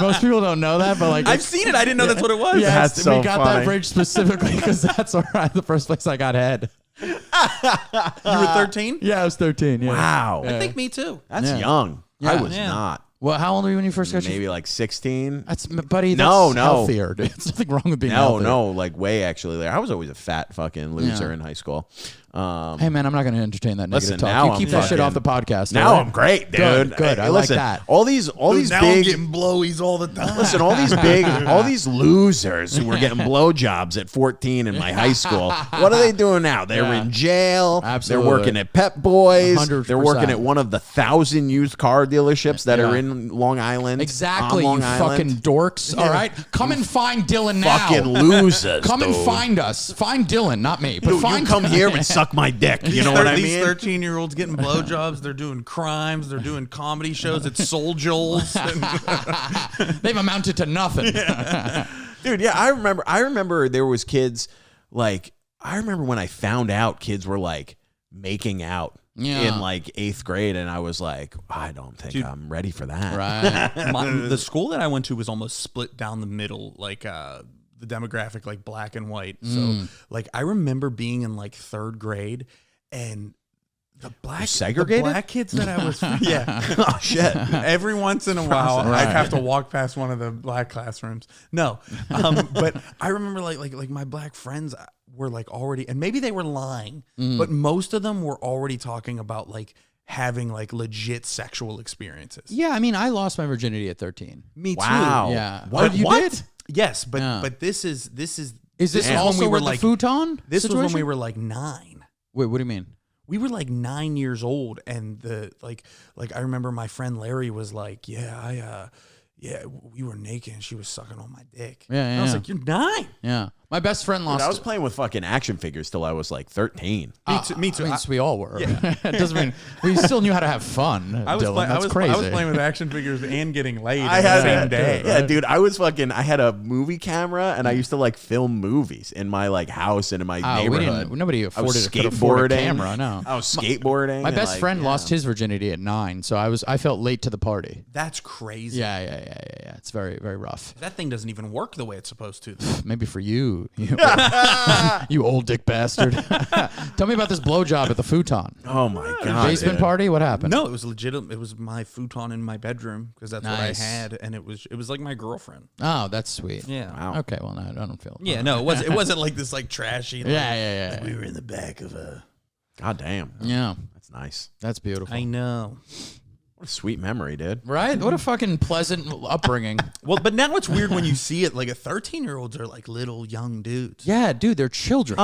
Most people don't know that, but like I've seen it. I didn't know that's what it was. yeah, That's so we got funny. that bridge specifically because that's the first place I got head. You were 13? Yeah, I was 13. Yeah. Wow. I think me too. That's Yeah. young. Yeah. I was Yeah. not. Well, how old were you when you first got your... Maybe like 16. That's, buddy, that's No. healthier, dude. There's nothing wrong with being No, healthier. no, like way actually there. I was always a fat fucking loser Yeah. in high school. Hey, man, I'm not going to entertain that Listen, negative talk. now You I'm keep that shit fucking- off the podcast. Now all right? I'm great, dude. Good. Hey, I like listen, that. All these big blowies all the time. Listen, all these losers who were getting blowjobs at 14 in my high school. What are they doing now? They're Yeah. in jail. Absolutely. They're working at Pep Boys. 100%. They're working at one of the 1,000 used car dealerships that are Yeah. in Long Island. Exactly, on Long you Island. fucking dorks. All right? Come and find Dylan now. Fucking losers. Come and dude. find us. Find Dylan, not me. But You find come here and suck my dick. You know what I These mean? 13-year-olds getting blowjobs. They're doing crimes. They're doing comedy shows at Soul Joel's. They've amounted to nothing. Dude, yeah, I remember there was kids like I remember when I found out kids were like making out Yeah. in like 8th grade, and I was like, I don't think Dude. I'm ready for that. Right. The school that I went to was almost split down the middle, like the demographic, like black and white. So, like, I remember being in like 3rd grade, and the segregated? black kids that I was, yeah. Oh shit. Every once in a while, Right. I'd have to walk past one of the black classrooms. No, but I remember like my black friends were like already, and maybe they were lying, but most of them were already talking about like having like legit sexual experiences. Yeah, I mean, I lost my virginity at 13. Me Wow. too. Yeah. What? Oh, you What? did? Yes, but Yeah. but this is Is this is also when we were with like the futon? this was when we situation? were like 9. Wait, what do you mean? We were like 9 years old, and the like I remember my friend Larry was like, yeah, we were naked and she was sucking on my dick. Yeah, And I was yeah. like, you're 9. Yeah. My best friend Dude, lost. I was playing with fucking action figures till I was like 13. Me too. I mean, we all were. it doesn't mean we still knew how to have fun. I was, Dylan. That's I crazy. was playing with action figures and getting laid I on the had same day. Yeah, dude, I had a movie camera, and I used to like film movies in my like house and in my neighborhood. Nobody I was could afford a skateboarding. camera. No. I was skateboarding. My and, best like, friend yeah. lost his virginity at 9, so I felt late to the party. That's crazy. Yeah. It's very, very rough. That thing doesn't even work the way it's supposed to. Maybe for you, you old dick bastard. Tell me about this blowjob at the futon. Oh my god. Basement dude. party? What happened? No, it was legitimate. It was my futon in my bedroom because that's Nice. what I had, and it was like my girlfriend. Oh, that's sweet. Yeah. Wow. Okay, well, no, I don't feel. Yeah, no, it wasn't like this like trashy. Like, Yeah. We were in the back of a. God damn. Yeah, That's nice. that's beautiful. I know. What a sweet memory, dude. Right? What a fucking pleasant upbringing. Well, but now it's weird when you see it. Like a 13-year-olds are like little young dudes. Yeah, dude, they're children.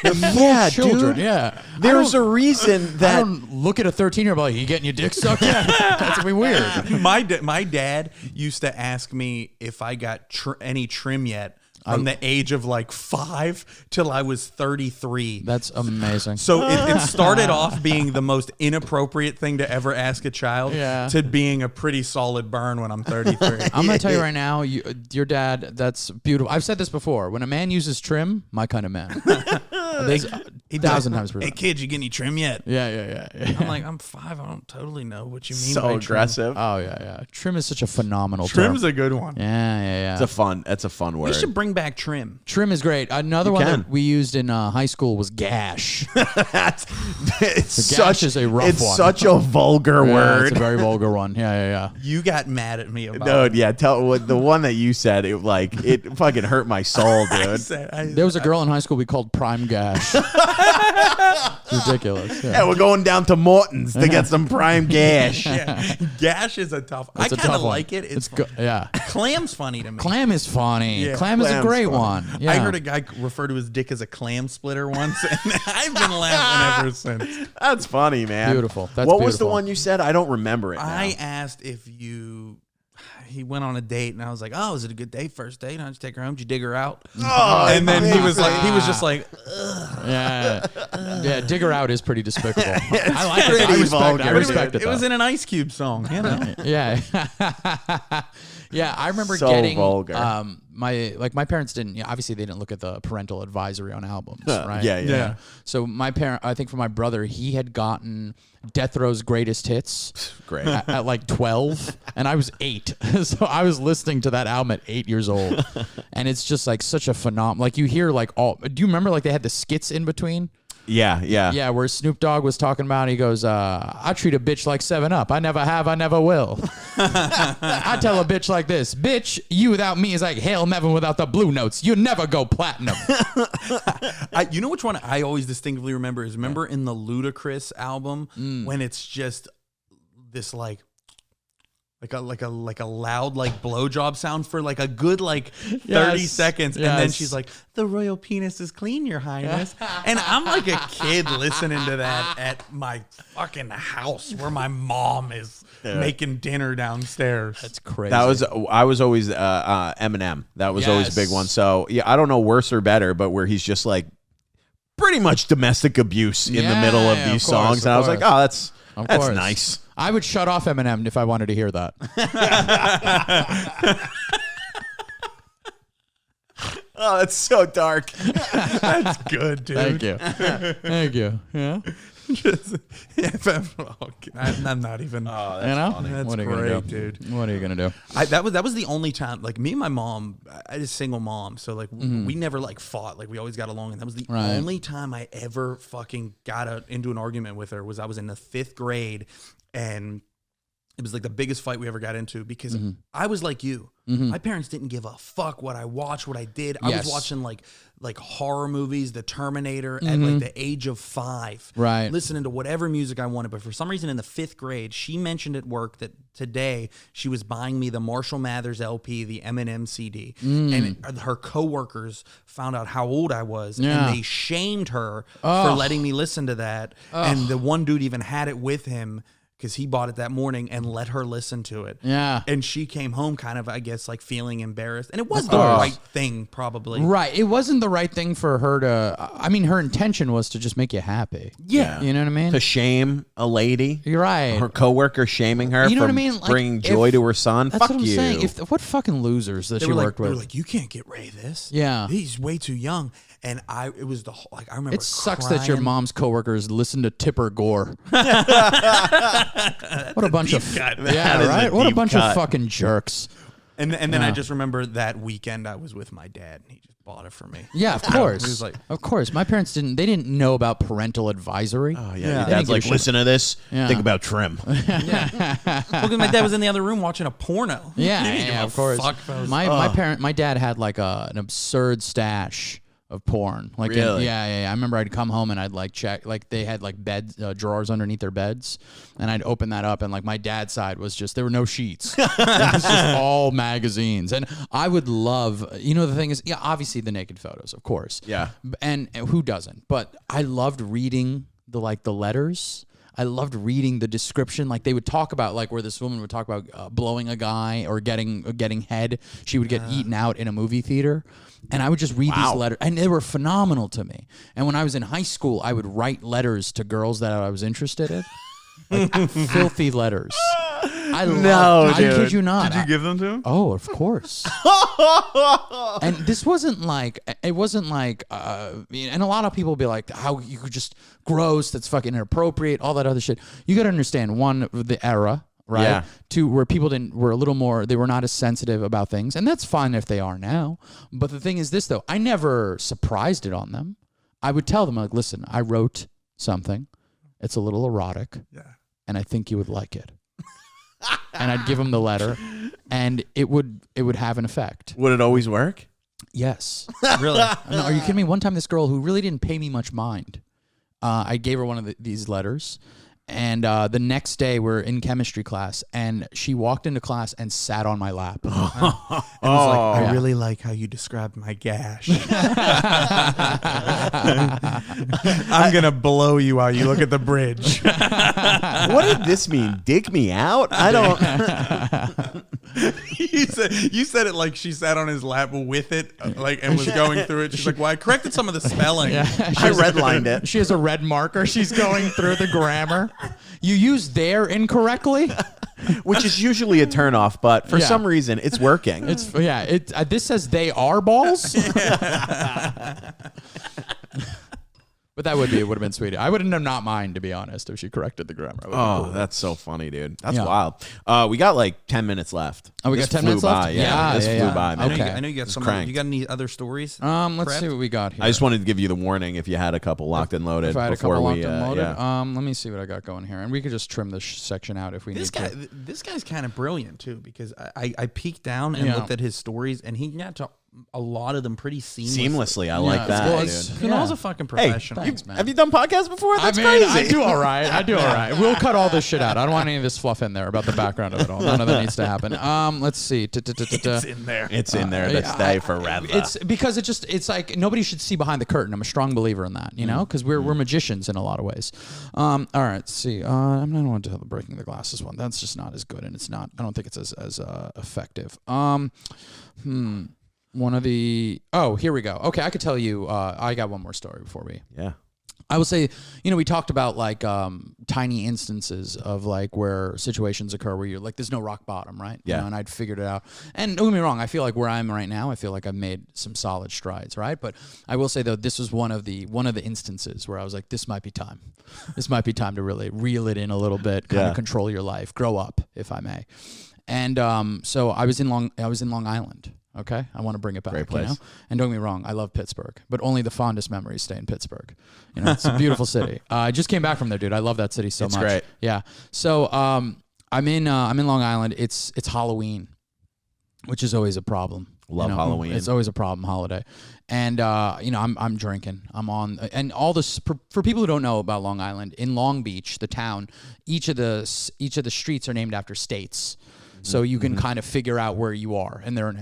They're yeah, children. dude. Yeah. There's a reason I that don't look at a 13-year-old like, you getting your dick sucked? That's gonna be weird. My dad used to ask me if I got any trim yet from the age of like 5 till I was 33. That's amazing. So it started off being the most inappropriate thing to ever ask a child to being a pretty solid burn when I'm 33. I'm gonna tell you right now, your dad. That's beautiful. I've said this before. When a man uses trim, my kind of man. There's 1,000 times per. Hey kid, you get any trim yet? Yeah. I'm like, I'm 5. I don't totally know what you mean. so by aggressive. Oh yeah. Trim is such a phenomenal Trim's term. a good one. Yeah. That's a fun word. We should bring back trim. Trim is great. Another one can. that we used in high school was gash. it's gash is a rough it's one. such a vulgar Yeah, word. it's a very vulgar one. Yeah. You got mad at me about Dude, yeah, the one that you said, it fucking hurt my soul, dude. it. There was a girl in high school we called Prime Gash. Gash. It's ridiculous. Yeah, we're going down to Morton's to get some prime gash. Yeah. Gash is a tough. It's I a kind tough of one. like it. It's Yeah. Clam's funny to me. Clam is funny. Yeah. Clam is a Clam's great funny. one. Yeah. I heard a guy refer to his dick as a clam splitter once, and I've been laughing ever since. That's funny, man. Beautiful. That's what was the beautiful. one you said? I don't remember it now. I asked if he went on a date, and I was like, "Oh, is it a good date? First date? How'd you take her home? Did you dig her out?" Oh, And then he was amazing. just like, Yeah. Yeah, dig her out is pretty despicable. I like it. pretty I respect, vulgar, I respect it. it was in an Ice Cube song, you know. Yeah. Yeah, I remember So getting vulgar. my parents didn't obviously they didn't look at the parental advisory on albums, right? Yeah. So my parent, I think for my brother, he had gotten Death Row's Greatest Hits Great. at like 12 and I was 8. So I was listening to that album at 8 years old. And it's just like such a phenomenon. Like you hear like do you remember like they had the skits in between? Yeah. Yeah, where Snoop Dogg was talking about, he goes, I treat a bitch like 7-Up. I never have, I never will. I tell a bitch like this, bitch, you without me is like Hail Melvin without the blue notes. You never go platinum. You know which one I always distinctively remember is in the Ludacris album when it's just this like a loud like blowjob sound for like a good like 30 seconds, and then she's like, "The royal penis is clean, Your Highness," and I'm like a kid listening to that at my fucking house where my mom is making dinner downstairs. That's crazy. I was always Eminem. That was always a big one. So yeah, I don't know worse or better, but where he's just like pretty much domestic abuse in the middle of these songs, and I was like, oh, that's nice. I would shut off Eminem if I wanted to hear that. Oh, that's so dark. That's good, dude. Thank you. Thank you. Yeah. I'm not even. Oh, You know? That's What are you great, gonna do? dude. What are you gonna do? That was the only time, like me and my mom, I had a single mom, so like we never like fought, like we always got along, and that was the Right. only time I ever fucking got into an argument with her. Was I was in the 5th grade, and it was like the biggest fight we ever got into because I was like you. My parents didn't give a fuck what I watched, what I did. I Yes. was watching like horror movies, The Terminator at like the age of 5. Right. Listening to whatever music I wanted. But for some reason in the 5th grade, she mentioned at work that today she was buying me the Marshall Mathers LP, the Eminem CD. And her coworkers found out how old I was, Yeah. and they shamed her for letting me listen to that. And the one dude even had it with him because he bought it that morning and let her listen to it. Yeah. And she came home kind of, I guess, like feeling embarrassed. And it was the course. right thing, probably. Right. It wasn't the right thing for her to. I mean, her intention was to just make you happy. Yeah. You know what I mean? To shame a lady, You're right. her coworker shaming her You know for what I mean? Like, bringing joy to her son. That's Fuck what I'm you. saying. What fucking losers that They she were, worked they were with? like, you can't get Ray this. Yeah. He's way too young. And it was the whole, like, I remember It sucks that your crying. mom's coworkers listen to Tipper Gore. What a bunch of cut. That yeah, is a right. What a deep bunch cut. of fucking jerks. And then I Yeah. just remember that weekend I was with my dad, and he just bought it for me. Yeah, of course. He was like- of course. My parents didn't know about parental advisory. Oh, Yeah. Your They dad's didn't like, give a shit. listen to this. Yeah. Think about trim. Look, my dad was in the other room watching a porno. Yeah, He didn't give yeah, a of course. fuck if I was- My dad had like an absurd stash of porn. Like, Really? yeah. I remember I'd come home and I'd like check, like they had like bed drawers underneath their beds, and I'd open that up, and like my dad's side was just there were no sheets. It was just all magazines, and I would love. You know, the thing is, yeah, obviously the naked photos, of course. Yeah. And who doesn't? But I loved reading the letters. I loved reading the description. Like they would talk about like where this woman would talk about blowing a guy or getting head. She would get eaten out in a movie theater. And I would just read these letters, and they were phenomenal to me. And when I was in high school, I would write letters to girls that I was interested in. Like filthy letters. I kid you not. Did you give them to him? Oh, of course. And this wasn't like, and a lot of people be like, how you could just gross, that's fucking inappropriate, all that other shit. You got to understand, one, the era, right? Yeah. Two, where people were a little more, they were not as sensitive about things. And that's fine if they are now. But the thing is this, though, I never surprised it on them. I would tell them, like, listen, I wrote something. It's a little erotic. Yeah. And I think you would like it. And I'd give them the letter, and it would have an effect. Would it always work? Yes. Really? No, are you kidding me? One time, this girl who really didn't pay me much mind, I gave her one of these letters, and the next day we're in chemistry class, and she walked into class and sat on my lap. And was like, I really like how you described my gash. I'm going to blow you while you look at the bridge. What did this mean? Dig me out? I don't. You said it like she sat on his lap with it, like, and was going through it. She's like, well, I corrected some of the spelling. I redlined it. She has a red marker. She's going through the grammar. You use there incorrectly, Which is usually a turnoff, but for some reason it's working. This says they are balls. But it would have been sweet. I wouldn't have not mind, to be honest, if she corrected the grammar. Oh, that's so funny, dude. That's wild. We got like 10 minutes left. Oh, we got 10 minutes left? Yeah, this flew by, man. Okay. I know you got some. cranked. You got any other stories? Let's see what we got here. I just wanted to give you the warning if you had a couple locked and loaded. If I had a before couple we, locked and loaded. yeah. Let me see what I got going here, and we could just trim this section out if we need to. This guy's kind of brilliant too, because I peeked down and looked at his stories, and he got to a lot of them pretty seamlessly. I like that, well, dude. Kunal's a fucking professional. Thanks, man. Have you done podcasts before? That's I mean, crazy. I do all right. We'll cut all this shit out. I don't want any of this fluff in there about the background of it all. None of that needs to happen. Let's see. It's in there. It's in there to stay forever. It's because it's like nobody should see behind the curtain. I'm a strong believer in that, you know, because we're magicians in a lot of ways. All right, let's see. I'm not going to tell the breaking the glasses one. That's just not as good, and it's not. I don't think it's as effective. One of the here we go. Okay, I could tell you. I got one more story before we. Yeah. I will say, you know, we talked about like tiny instances of like where situations occur where you're like, there's no rock bottom, right? Yeah. You know, and I'd figured it out. And don't get me wrong, I feel like where I'm right now, I feel like I've made some solid strides, right? But I will say though, this was one of the instances where I was like, this might be time. This might be time to really reel it in a little bit, kind of control your life, grow up, if I may. And so I was in Long Island. Okay, I want to bring it back. Great place. You know? And don't get me wrong, I love Pittsburgh, but only the fondest memories stay in Pittsburgh. You know, it's a beautiful city. I just came back from there, dude. I love that city so much. It's great. Yeah. So I'm in Long Island. It's Halloween, which is always a problem. Love Halloween. It's always a problem holiday. And you know, I'm drinking. I'm on, and all this for people who don't know about Long Island. In Long Beach, the town, each of the streets are named after states. So you can kind of figure out where you are, and they're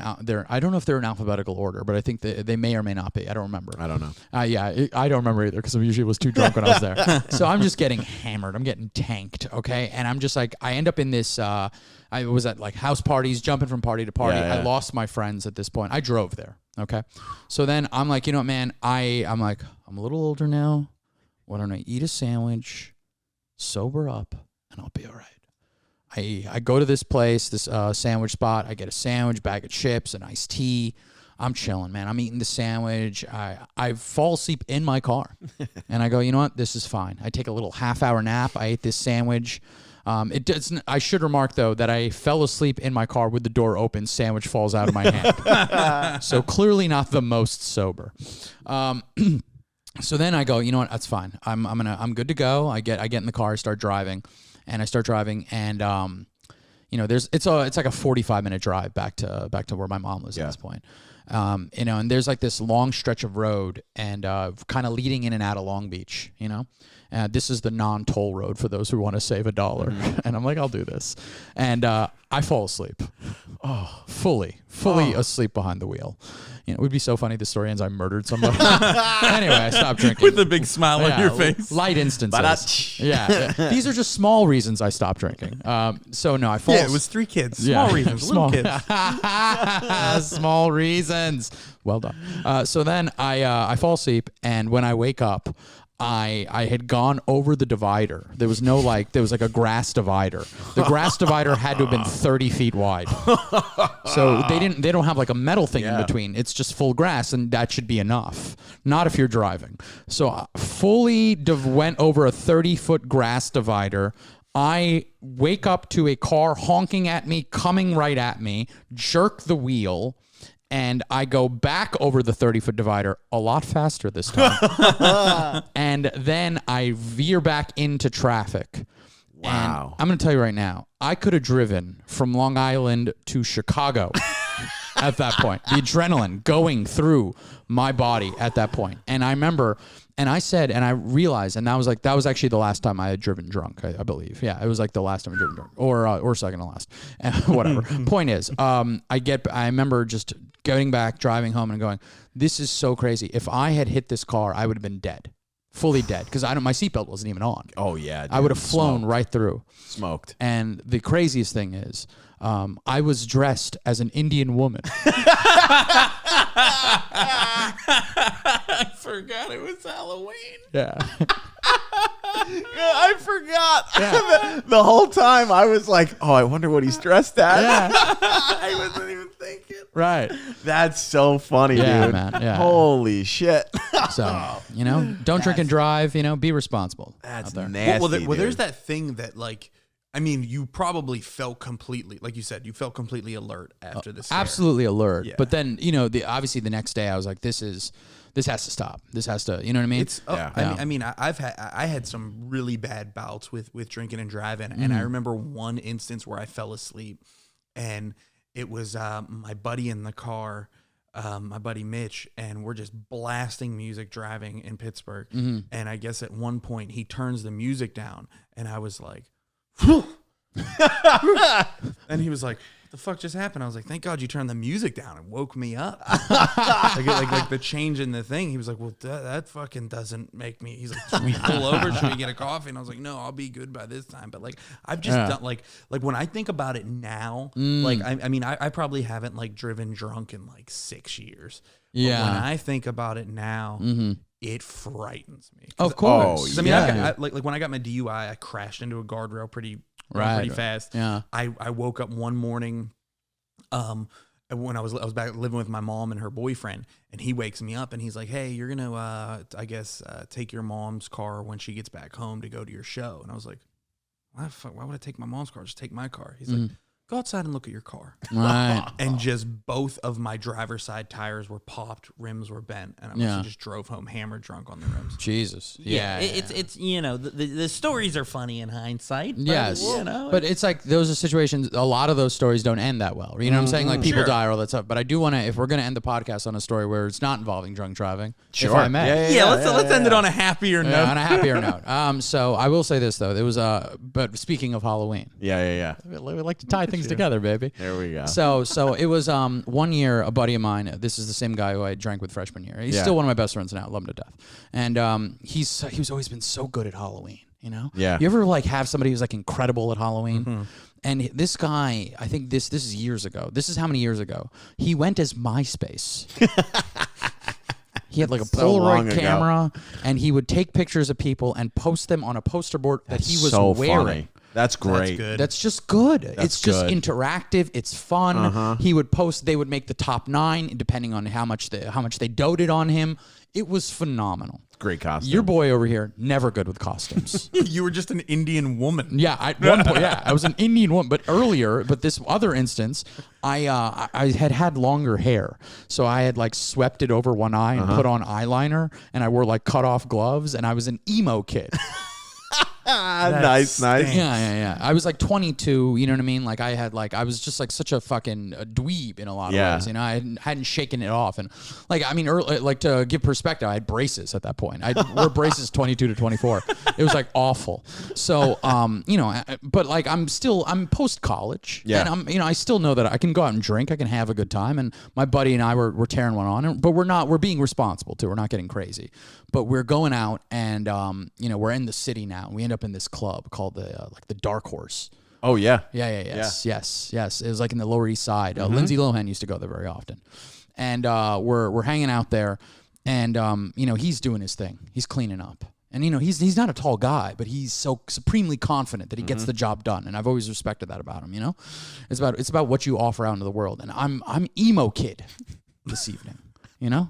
I don't know if they're in alphabetical order, but I think they may or may not be. I don't remember. I don't know. I don't remember either because I usually was too drunk when I was there. So I'm just getting hammered. I'm getting tanked. Okay, and I'm just like I end up in this. I was at like house parties, jumping from party to party. Yeah. I lost my friends at this point. I drove there. Okay, so then I'm like, you know what, man? I'm like I'm a little older now. Why don't I eat a sandwich, sober up, and I'll be all right. I go to this place, this sandwich spot. I get a sandwich, bag of chips, an iced tea. I'm chilling, man. I'm eating the sandwich. I fall asleep in my car. And I go, you know what? This is fine. I take a little half-hour nap. I ate this sandwich. I should remark, though, that I fell asleep in my car with the door open. Sandwich falls out of my hand. So clearly not the most sober. So then I go, you know what? That's fine. I'm good to go. I get in the car. I start driving. And I start driving, and you know, it's like a 45-minute drive back to where my mom lives at this point. You know, and there's like this long stretch of road, and kind of leading in and out of Long Beach. You know, this is the non-toll road for those who want to save $1. And I'm like, I'll do this, and I fall asleep, fully asleep behind the wheel. You know, it would be so funny. The story ends I murdered somebody. Anyway, I stopped drinking. With a big smile on your face. Light instances. Yeah. These are just small reasons I stopped drinking. So no, I fall. Yeah, it was 3 kids. Small reasons. Little kids. Small reasons. Well done. So then I fall asleep, and when I wake up, I had gone over the divider. There was like a grass divider. The grass divider had to have been 30 feet wide. So they don't have like a metal thing in between. It's just full grass, and that should be enough. Not if you're driving. So I fully went over a 30-foot grass divider. I wake up to a car honking at me, coming right at me, jerk the wheel, and I go back over the 30-foot divider a lot faster this time. And then I veer back into traffic. Wow. And I'm going to tell you right now, I could have driven from Long Island to Chicago at that point. The adrenaline going through my body at that point. And I remember, and I said, and I realized, and that was actually the last time I had driven drunk, I believe. Yeah, it was like the last time I driven drunk, or second to last, whatever. Point is, I remember just getting back, driving home, and going, this is so crazy. If I had hit this car, I would have been dead. Fully dead, because my seatbelt wasn't even on. Oh yeah, dude. I would have flown right through. Smoked. And the craziest thing is, I was dressed as an Indian woman. I forgot it was Halloween. Yeah. I forgot. The whole time I was like, oh, I wonder what he's dressed as. Yeah. I wasn't even thinking. Right. That's so funny, Yeah, dude. man. Yeah. Holy shit. So, don't drink and drive, be responsible. That's out there. nasty. Well, there's dude. that thing that, like, I mean, you probably felt completely, like you said, you felt completely alert after this. Absolutely alert. Yeah. But then, obviously the next day I was like, this has to stop. This has to, you know what I mean? It's. I mean, I had some really bad bouts with drinking and driving, and I remember one instance where I fell asleep, and it was my buddy in the car, my buddy Mitch, and we're just blasting music driving in Pittsburgh, and I guess at one point he turns the music down, and I was like, and he was like, what the fuck just happened? I was like, thank God you turned the music down and woke me up. like the change in the thing. He was like, well, that fucking doesn't make me. He's like, should we pull over? Should we get a coffee? And I was like, no, I'll be good by this time. But like, I've just done like when I think about it now, like, I mean, I probably haven't like driven drunk in like 6 years. Yeah. But when I think about it now, it frightens me. Of course. 'Cause, I mean, I like when I got my DUI, I crashed into a guardrail pretty fast. Yeah. I woke up one morning, when I was back living with my mom and her boyfriend, and he wakes me up and he's like, "Hey, you're gonna, I guess, take your mom's car when she gets back home to go to your show." And I was like, "Why would I take my mom's car? Just take my car." He's like, "Go outside and look at your car." Right. And just both of my driver's side tires were popped, rims were bent, and I just drove home hammered drunk on the rims. Jesus. It's the stories are funny in hindsight. But, Yes. But it's like those are situations, a lot of those stories don't end that well. You know what I'm saying? Like people die or all that stuff. But I do want to, if we're going to end the podcast on a story where it's not involving drunk driving, if I may. Let's end it on a happier note. On a happier note. So I will say this though. There was but speaking of Halloween. Yeah. We like to tie things together, baby. There we go. So it was 1 year, a buddy of mine, this is the same guy who I drank with freshman year. He's still one of my best friends now, love him to death. And he's always been so good at Halloween, Yeah. You ever like have somebody who's like incredible at Halloween? And this guy, I think this is years ago. This is how many years ago? He went as MySpace. He had like a Polaroid camera, and he would take pictures of people and post them on a poster board that he was wearing. Funny. That's great. That's good. That's just good. It's just good. interactive. It's fun. He would post. They would make the top 9 depending on how much they doted on him. It was phenomenal. Great costume. Your boy over here, never good with costumes. You were just an Indian woman. Yeah, at one point, I was an Indian woman. But this other instance, I had longer hair, so I had like swept it over one eye and put on eyeliner, and I wore like cut off gloves, and I was an emo kid. Nice. Yeah. I was like 22, you know what I mean? Like I was just like such a fucking dweeb in a lot of ways. I hadn't shaken it off. And like, I mean, like to give perspective, I had braces at that point. I wore braces 22 to 24. It was like awful. So, but like I'm post college. Yeah. And I still know that I can go out and drink. I can have a good time. And my buddy and I were tearing one on, but we're being responsible too. We're not getting crazy, but we're going out and, we're in the city now. And we end up in this club called the Dark Horse. Oh yeah. Yes. It was like in the Lower East Side. Lindsay Lohan used to go there very often, and we're hanging out there, and he's doing his thing. He's cleaning up, and he's not a tall guy, but he's so supremely confident that he gets the job done, and I've always respected that about him. It's about what you offer out into the world, and I'm emo kid this evening.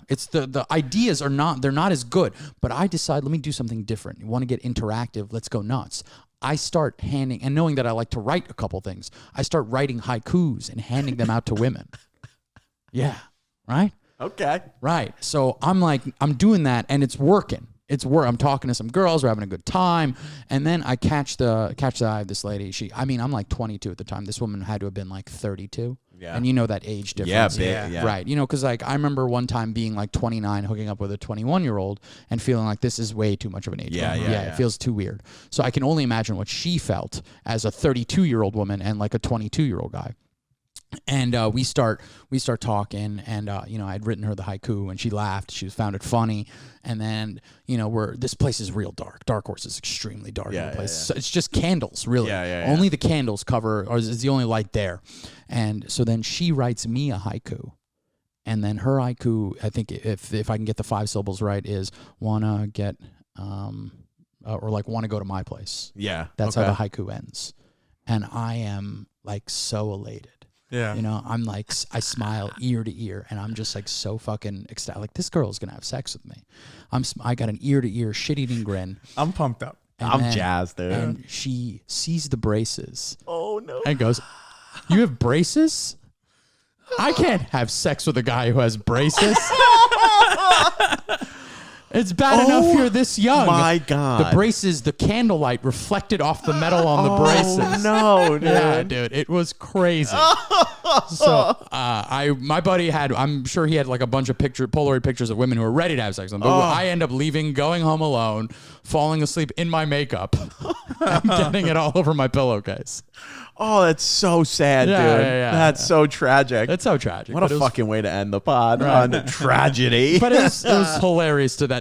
It's the ideas they're not as good, but I decide, let me do something different. You want to get interactive? Let's go nuts. I start handing, and knowing that I like to write a couple things, I start writing haikus and handing them out to women. Yeah. Right? Okay. Right. So I'm doing that, and it's working. I'm talking to some girls, we're having a good time, and then I catch the eye of this lady. I'm like 22 at the time. This woman had to have been like 32. Yeah. And you know that age difference. Yeah. Right. You know, because like I remember one time being like 29, hooking up with a 21-year-old and feeling like this is way too much of an age gap. It feels too weird. So I can only imagine what she felt as a 32-year-old woman and like a 22-year-old guy. And we start talking, and you know, I'd written her the haiku, and she laughed. She found it funny, and then you know, this place is real dark. Dark Horse is extremely dark. In the place. So it's just candles, really. Only the candles cover, or is the only light there. And so then she writes me a haiku, and then her haiku, I think if I can get the 5 syllables right, is wanna get or like wanna go to my place. Yeah, that's how the haiku ends, and I am like so elated. Yeah. You know, I'm like, I smile ear to ear, and I'm just like so fucking ecstatic. Like, this girl's gonna have sex with me. I got an ear to ear shit eating grin. I'm pumped up. I'm jazzed, dude. And she sees the braces. Oh no. And goes, "You have braces? I can't have sex with a guy who has braces." It's bad enough you're this young. My God. The braces, the candlelight reflected off the metal on the braces. No, dude. Yeah, dude. It was crazy. So my buddy I'm sure he had like a bunch of Polaroid pictures of women who were ready to have sex with him. But I end up leaving, going home alone, falling asleep in my makeup, and getting it all over my pillowcase. Oh, that's so sad, dude. That's so tragic. It's so tragic. What a fucking way to end the pod on tragedy. But it was hilarious to that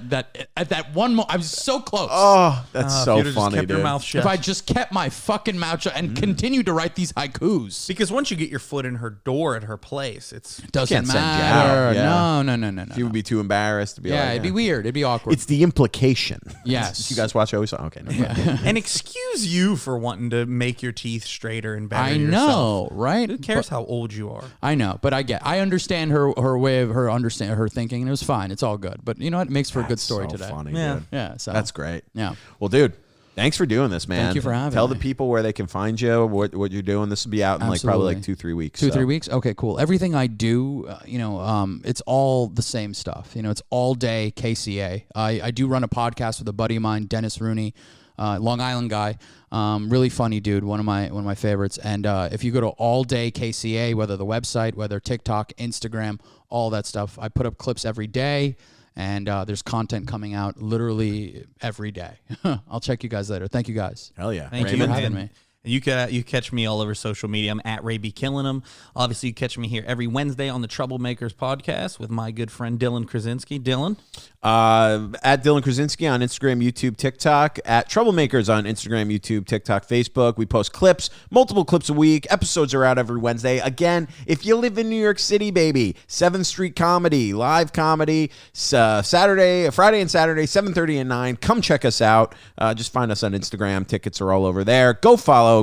at that one moment. I was so close. Oh, that's so if you'd funny, just kept dude. your mouth shut. If I just kept my fucking mouth shut and continued to write these haikus. Because once you get your foot in her door at her place, it Doesn't can't send you matter. out. Yeah. No. She would be too embarrassed to be like, Yeah, it'd be weird. It'd be awkward. It's the implication. Yes. You guys watch Always On? Okay. No problem. and excuse you for wanting to make your teeth straighter and better. I yourself. know, right? Who cares how old you are? I know, but I understand her way of her thinking, and it was fine. It's all good. But you know what? It makes for a good story so today. Funny, Yeah. dude. Yeah, so That's great. Yeah. Well, dude, thanks for doing this, man. Thank you for having Tell me. the people where they can find you, what you're doing. This will be out in like probably like Absolutely. 2-3 weeks. 2-3 weeks. Okay, cool. Everything I do, it's all the same stuff. You know, it's all day KCA. I do run a podcast with a buddy of mine, Dennis Rooney, Long Island guy. Really funny dude, one of my favorites. And if you go to All Day KCA, whether the website, whether TikTok, Instagram, all that stuff, I put up clips every day, and there's content coming out literally every day. I'll check you guys later. Thank you guys. Hell yeah. Thank you you for having me. You catch me all over social media. I'm at Ray B Killing 'em. Obviously, you catch me here every Wednesday on the Troublemakers podcast with my good friend Dylan Krasinski. Dylan? At Dylan Krasinski on Instagram, YouTube, TikTok. At Troublemakers on Instagram, YouTube, TikTok, Facebook. We post clips, multiple clips a week. Episodes are out every Wednesday. Again, if you live in New York City, baby, 7th Street Comedy, live comedy, Friday and Saturday, 7:30 and 9. Come check us out. Just find us on Instagram. Tickets are all over there. Go follow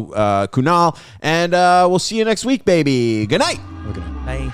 Kunal, and we'll see you next week, baby. Good night. Look at it. Bye.